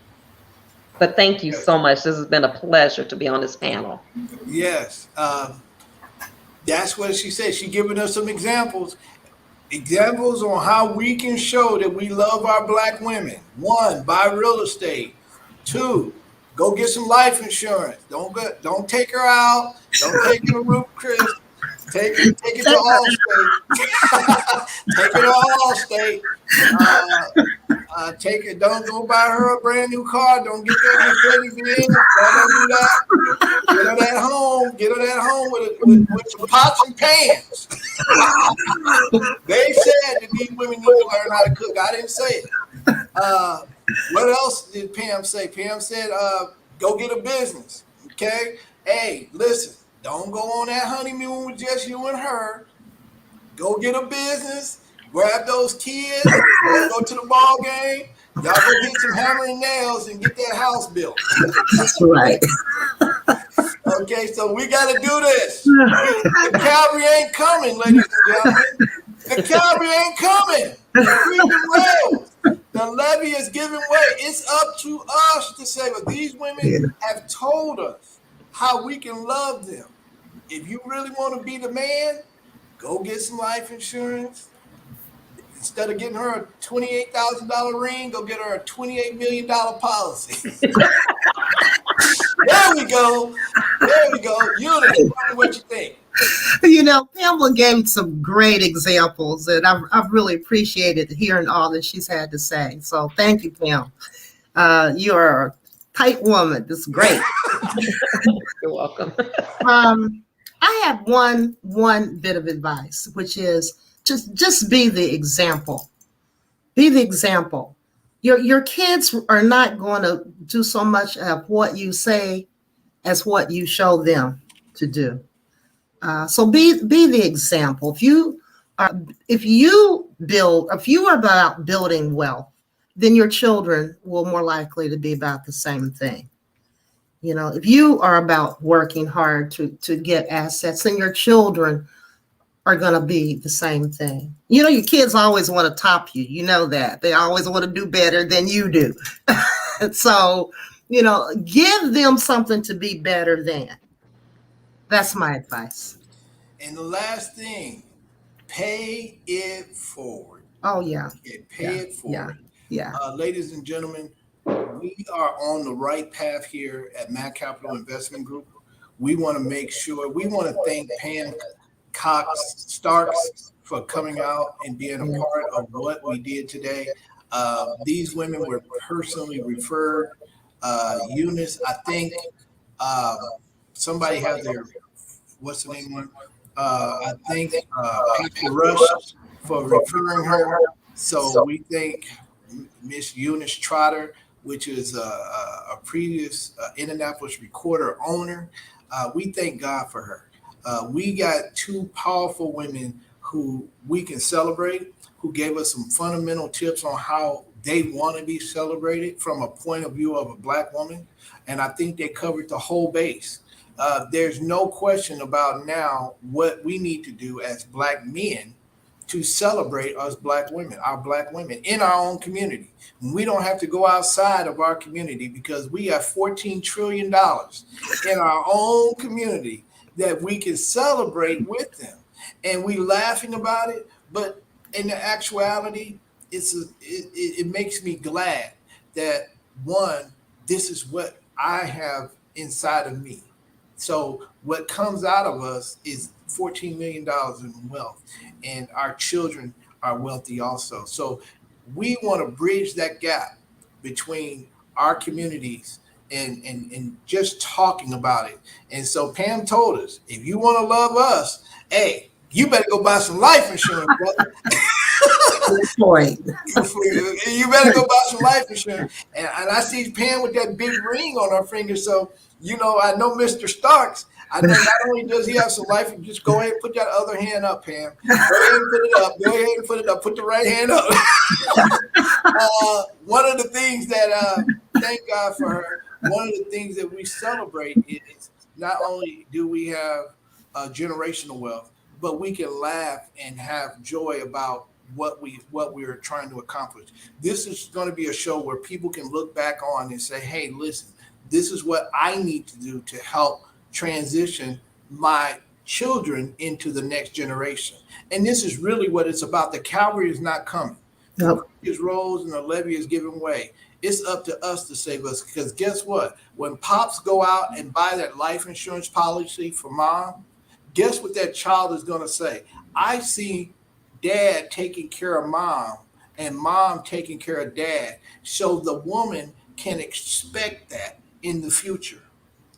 But thank you so much. This has been a pleasure to be on this panel. Yes. That's what she said. She's giving us some examples on how we can show that we love our Black women. 1, buy real estate. 2, Go get some life insurance. Don't take her out. Don't take her to Ruth Chris. Take it to Allstate. Take it to Allstate. Take it. Don't go buy her a brand new car. Don't get that Mercedes Benz. Don't do that. Get her that home. Get her that home with some pots and pans. They said that these women need to learn how to cook. I didn't say it. What else did Pam say? Pam said, go get a business. Okay. Hey, listen. Don't go on that honeymoon with just you and her. Go get a business. Grab those kids. Go to the ball game. Y'all go get some hammer and nails and get that house built. That's right. Okay, so we got to do this. The cavalry ain't coming, ladies and gentlemen. The cavalry ain't coming. The levee is giving way. It's up to us to say, but these women have told us how we can love them. If you really want to be the man, go get some life insurance. Instead of getting her a $28,000 ring, go get her a $28 million policy. There we go. There we go. Eunice, tell me what you think. You know, Pamela gave some great examples, and I've really appreciated hearing all that she's had to say. So thank you, Pam. You are a tight woman. This is great. You're welcome. I have one bit of advice, which is just be the example. Be the example. Your kids are not going to do so much of what you say as what you show them to do. So be the example. If you are about building wealth, then your children will more likely to be about the same thing. You know, if you are about working hard to get assets, then your children are going to be the same thing. You know, your kids always want to top you. You know that. They always want to do better than you do. So, you know, give them something to be better than. That's my advice. And the last thing, pay it forward. Oh, yeah. Okay, pay it forward. Yeah. Ladies and gentlemen, we are on the right path here at Mac Capital Investment Group. We want to make sure, we want to thank Pam Cox Starks for coming out and being a part of what we did today. These women were personally referred. Eunice, I think somebody has their, what's the name one? I think Pastor Rush for referring her. So we thank Miss Eunice Trotter, which is a previous Indianapolis Recorder owner. We thank God for her. We got two powerful women who we can celebrate, who gave us some fundamental tips on how they want to be celebrated from a point of view of a Black woman. And I think they covered the whole base. There's no question about now what we need to do as Black men to celebrate us Black women, our Black women in our own community. We don't have to go outside of our community because we have $14 trillion in our own community that we can celebrate with them. And we laughing about it, but in the actuality, it makes me glad that, one, this is what I have inside of me. So what comes out of us is $14 million in wealth, and our children are wealthy also. So we want to bridge that gap between our communities and just talking about it. And so Pam told us, if you want to love us, hey, you better go buy some life insurance, brother. You better go buy some life insurance. And I see Pam with that big ring on her finger. So, you know, I know Mr. Starks. I know not only does he have some life, just go ahead and put that other hand up, Pam. Go ahead and put it up. Go ahead and put it up. Put the right hand up. One of the things that, thank God for her, one of the things that we celebrate is not only do we have generational wealth, but we can laugh and have joy about what we're trying to accomplish. This is going to be a show where people can look back on and say, hey, listen, this is what I need to do to help transition my children into the next generation. And this is really what it's about. The cavalry is not coming. Nope. The is rose and the levee is giving way. It's up to us to save us, because guess what? When pops go out and buy that life insurance policy for mom, guess what that child is going to say? I see dad taking care of mom and mom taking care of dad. So the woman can expect that in the future.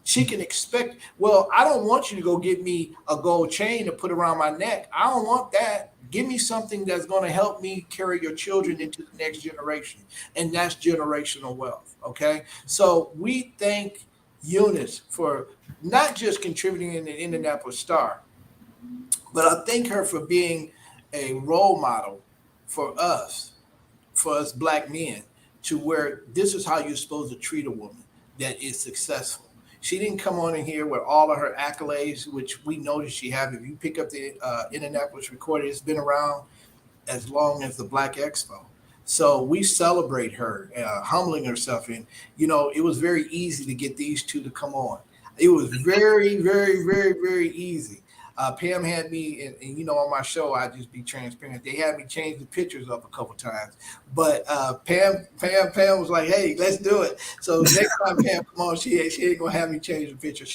She can expect, well, I don't want you to go get me a gold chain to put around my neck. I don't want that. Give me something that's going to help me carry your children into the next generation. And that's generational wealth. Okay. So we thank Eunice for not just contributing in the Indianapolis Star, but I thank her for being a role model for us black men, to where this is how you're supposed to treat a woman that is successful. She didn't come on in here with all of her accolades, which we noticed she have. If you pick up the Indianapolis Recorder, it's been around as long as the Black Expo. So we celebrate her humbling herself. And, it was very easy to get these two to come on. It was very, very, very, very easy. Pam had me, and on my show, I just be transparent. They had me change the pictures up a couple times, but Pam was like, "Hey, let's do it." So next time Pam come on, she ain't gonna have me change the picture.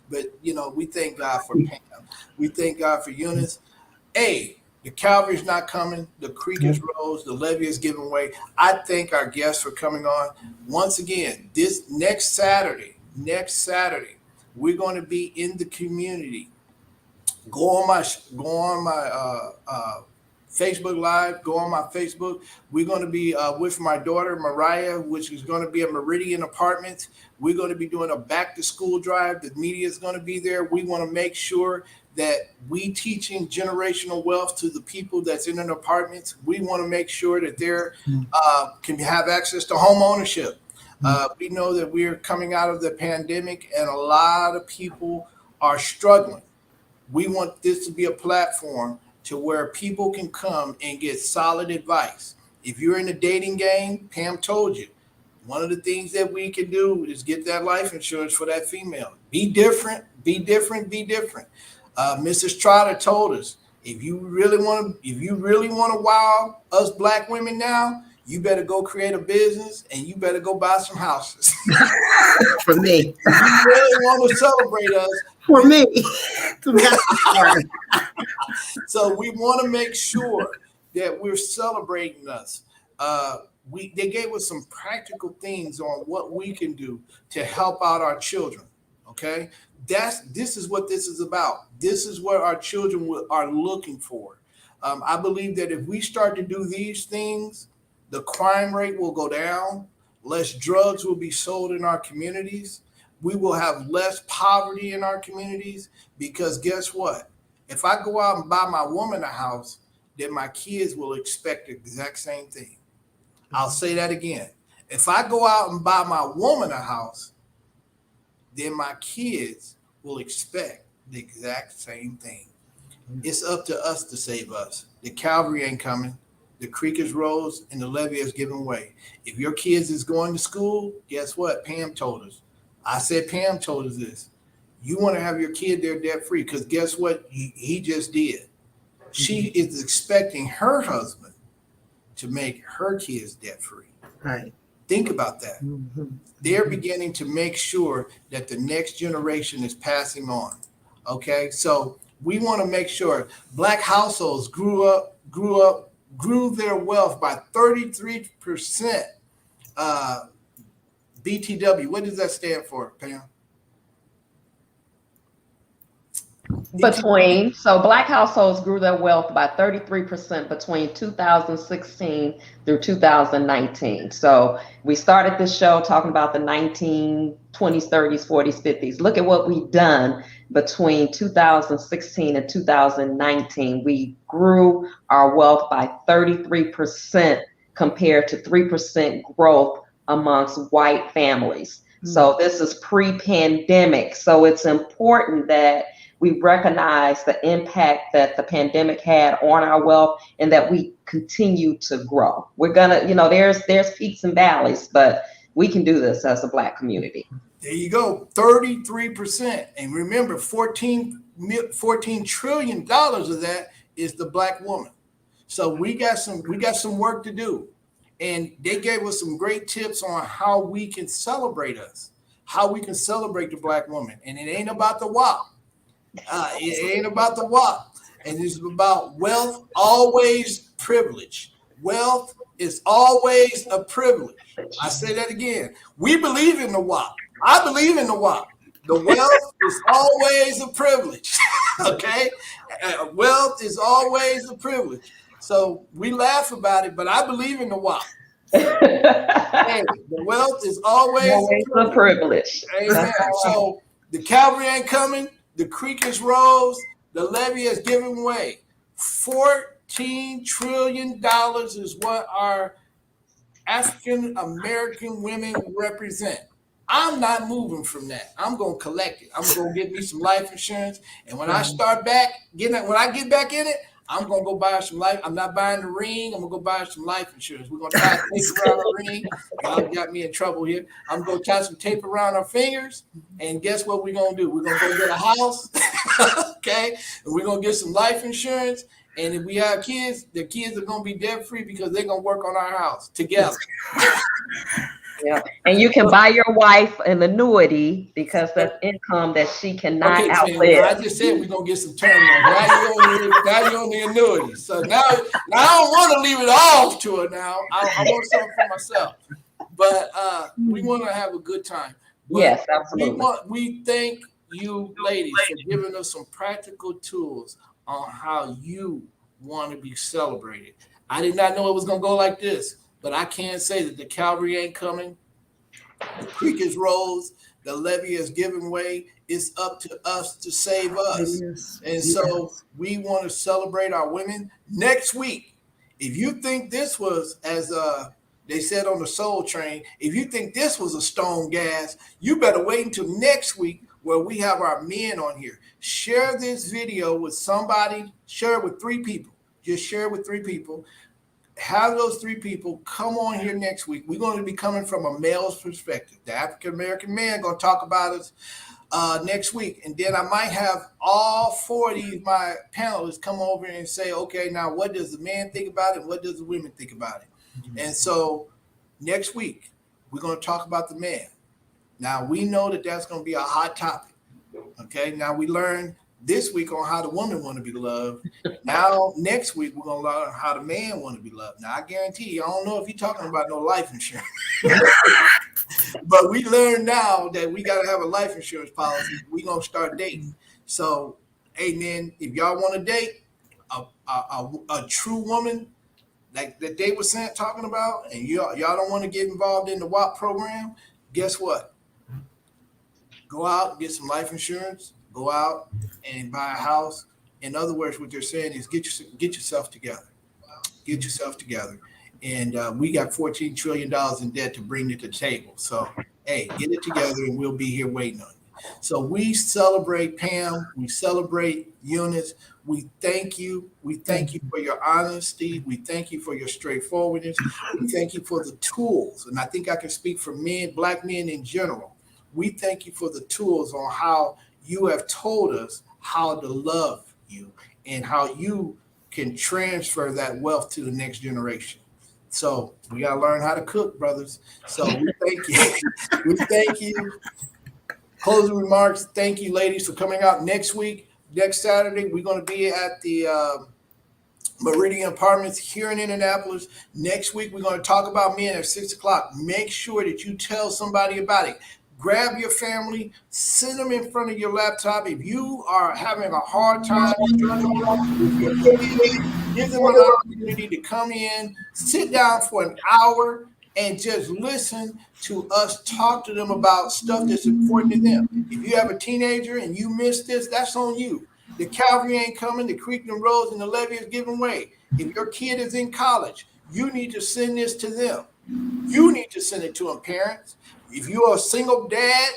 But we thank God for Pam. We thank God for Eunice. Hey, the Calvary's not coming. The creek is rose. The levee is giving way. I thank our guests for coming on once again. This next Saturday, we're going to be in the community. Go on my Facebook Live. Go on my Facebook. We're going to be with my daughter Mariah, which is going to be at Meridian Apartments. We're going to be doing a back to school drive. The media is going to be there. We want to make sure that we teaching generational wealth to the people that's in an apartments. We want to make sure that they're can have access to home ownership. We know that we're coming out of the pandemic, and a lot of people are struggling. We want this to be a platform to where people can come and get solid advice. If you're in the dating game, Pam told you, one of the things that we can do is get that life insurance for that female. Be different, be different, be different. Mrs. Trotter told us, if you really want to wow us black women now, you better go create a business and you better go buy some houses. For me. If you really want to celebrate us. For me. So we want to make sure that we're celebrating us. They gave us some practical things on what we can do to help out our children. Okay, this is what this is about. This is what our children are looking for. I believe that if we start to do these things, the crime rate will go down. Less drugs will be sold in our communities. We will have less poverty in our communities, because guess what? If I go out and buy my woman a house, then my kids will expect the exact same thing. I'll say that again. If I go out and buy my woman a house, then my kids will expect the exact same thing. It's up to us to save us. The Calvary ain't coming. The creek is rose and the levee is giving way. If your kids is going to school, guess what? Pam told us. I said Pam told us this. You want to have your kid there debt free, because guess what? He just did. She is expecting her husband to make her kids debt free. Right. Think about that. They're beginning to make sure that the next generation is passing on. Okay, so we want to make sure black households grew their wealth by 33%. BTW, what does that stand for, Pam? So black households grew their wealth by 33% between 2016 through 2019. So we started this show talking about the 1920s, 30s, 40s, 50s. Look at what we've done between 2016 and 2019. We grew our wealth by 33% compared to 3% growth amongst white families. So this is pre-pandemic. So it's important that we recognize the impact that the pandemic had on our wealth, and that we continue to grow. We're gonna, there's peaks and valleys, but we can do this as a black community. There you go, 33%. And remember, $14 trillion of that is the black woman. So we got some work to do. and they gave us some great tips on how we can celebrate us, how we can celebrate the Black woman. And it ain't about the WAP. It ain't about the WAP. And it's about wealth, always privilege. Wealth is always a privilege. I say that again. We believe in the WAP. I believe in the WAP. The wealth is always a privilege. Okay? Wealth is always a privilege. So we laugh about it, but I believe in the WAP. Hey, the wealth is always a privilege. Amen. So the cavalry ain't coming. The creek is rose. The levee is giving way. $14 trillion is what our African American women represent. I'm not moving from that. I'm gonna collect it. I'm gonna get me some life insurance, and when I start back getting it, when I get back in it, I'm gonna go buy some life. I'm not buying the ring. I'm gonna go buy some life insurance. We're gonna tie tape around our ring. Y'all got me in trouble here. I'm gonna tie some tape around our fingers, and guess what we're gonna do? We're gonna go get a house, okay? And we're gonna get some life insurance. And if we have kids, the kids are gonna be debt free because they're gonna work on our house together. Yeah, and you can buy your wife an annuity because that's income that she cannot outlive. I just said we're gonna get some term. Now you're on the annuity. So now I don't want to leave it off to her. Now I want something for myself. But we want to have a good time. But yes, absolutely. We thank you, ladies, for giving us some practical tools on how you want to be celebrated. I did not know it was gonna go like this. But I can't say that the cavalry ain't coming. The creek is rose. The levee is giving way. It's up to us to save us. And so we want to celebrate our women. Next week, if you think this was, as they said on the Soul Train, if you think this was a stone gas, you better wait until next week where we have our men on here. Share this video with somebody. Share it with 3 people. Just share it with 3 people. Have those 3 people come on here next week. We're going to be coming from a male's perspective. The African-American man going to talk about us next week. And then I might have all 4 of these, my panelists, come over and say, okay, now what does the man think about it? And what does the women think about it? Mm-hmm. And so next week, we're going to talk about the man. Now, we know that that's going to be a hot topic. Okay, now we learned this week on how the woman want to be loved. Now, next week, we're going to learn how the man want to be loved. Now, I guarantee you, I don't know if you're talking about no life insurance. But we learned now that we got to have a life insurance policy. We're going to start dating. So, hey, man, if y'all want to date a true woman like that they were talking about, and y'all don't want to get involved in the WAP program, guess what? Go out and get some life insurance. Go out and buy a house. In other words, what they're saying is get yourself together. Get yourself together. And we got $14 trillion in debt to bring to the table. So, hey, get it together and we'll be here waiting on you. So we celebrate Pam. We celebrate Eunice. We thank you. We thank you for your honesty. We thank you for your straightforwardness. We thank you for the tools. And I think I can speak for men, Black men in general. We thank you for the tools on how you have told us how to love you and how you can transfer that wealth to the next generation. So we got to learn how to cook, brothers. So we thank you. We thank you. Closing remarks. Thank you, ladies, for coming out next week. Next Saturday, we're going to be at the Meridian Apartments here in Indianapolis. Next week, we're going to talk about men at 6 o'clock. Make sure that you tell somebody about it. Grab your family, sit them in front of your laptop. If you are having a hard time, give them an opportunity to come in, sit down for an hour, and just listen to us talk to them about stuff that's important to them. If you have a teenager and you missed this, that's on you. The cavalry ain't coming, the creek and rose and the levee is giving way. If your kid is in college, you need to send this to them. You need to send it to them, parents. If you are a single dad,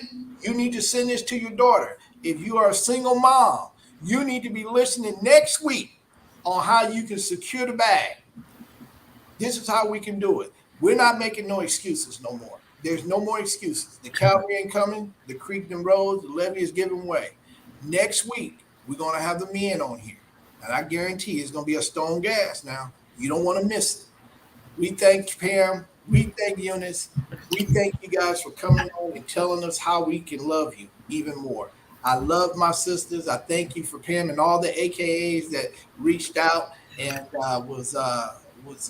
you need to send this to your daughter. If you are a single mom, you need to be listening next week on how you can secure the bag. This is how we can do it. We're not making no excuses no more. There's no more excuses. The cavalry ain't coming. The creek and rose. The levee is giving way. Next week, we're going to have the men on here. And I guarantee it's going to be a stone gas now. You don't want to miss it. We thank Pam. We thank Eunice. We thank you guys for coming on and telling us how we can love you even more. I love my sisters. I thank you for Pam and all the AKAs that reached out and was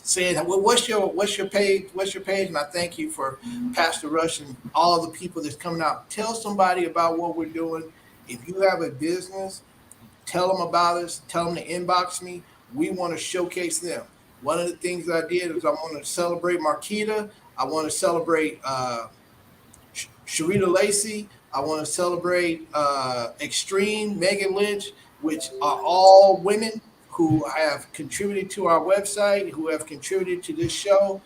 saying, well, what's your page? What's your page? And I thank you for Pastor Rush and all the people that's coming out. Tell somebody about what we're doing. If you have a business, tell them about us. Tell them to inbox me. We want to showcase them. One of the things that I did is I want to celebrate Marquita. I want to celebrate Sharita Lacey. I want to celebrate Extreme, Megan Lynch, which are all women who have contributed to our website, who have contributed to this show.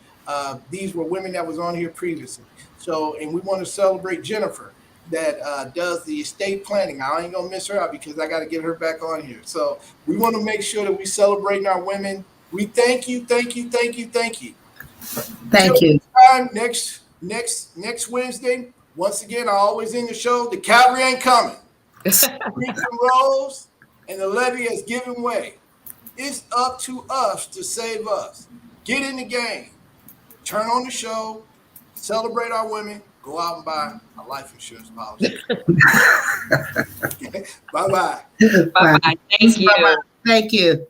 These were women that was on here previously. So, and we want to celebrate Jennifer that does the estate planning. I ain't gonna miss her out because I got to get her back on here. So we want to make sure that we celebrating our women. We thank you, thank you, thank you, thank you. Thank you. Time next Wednesday. Once again, I always end the show. The cavalry ain't coming. Freedom rose, and the levee has given way. It's up to us to save us. Get in the game. Turn on the show. Celebrate our women. Go out and buy a life insurance policy. Bye-bye. Bye-bye. Thank you. Bye-bye. Thank you.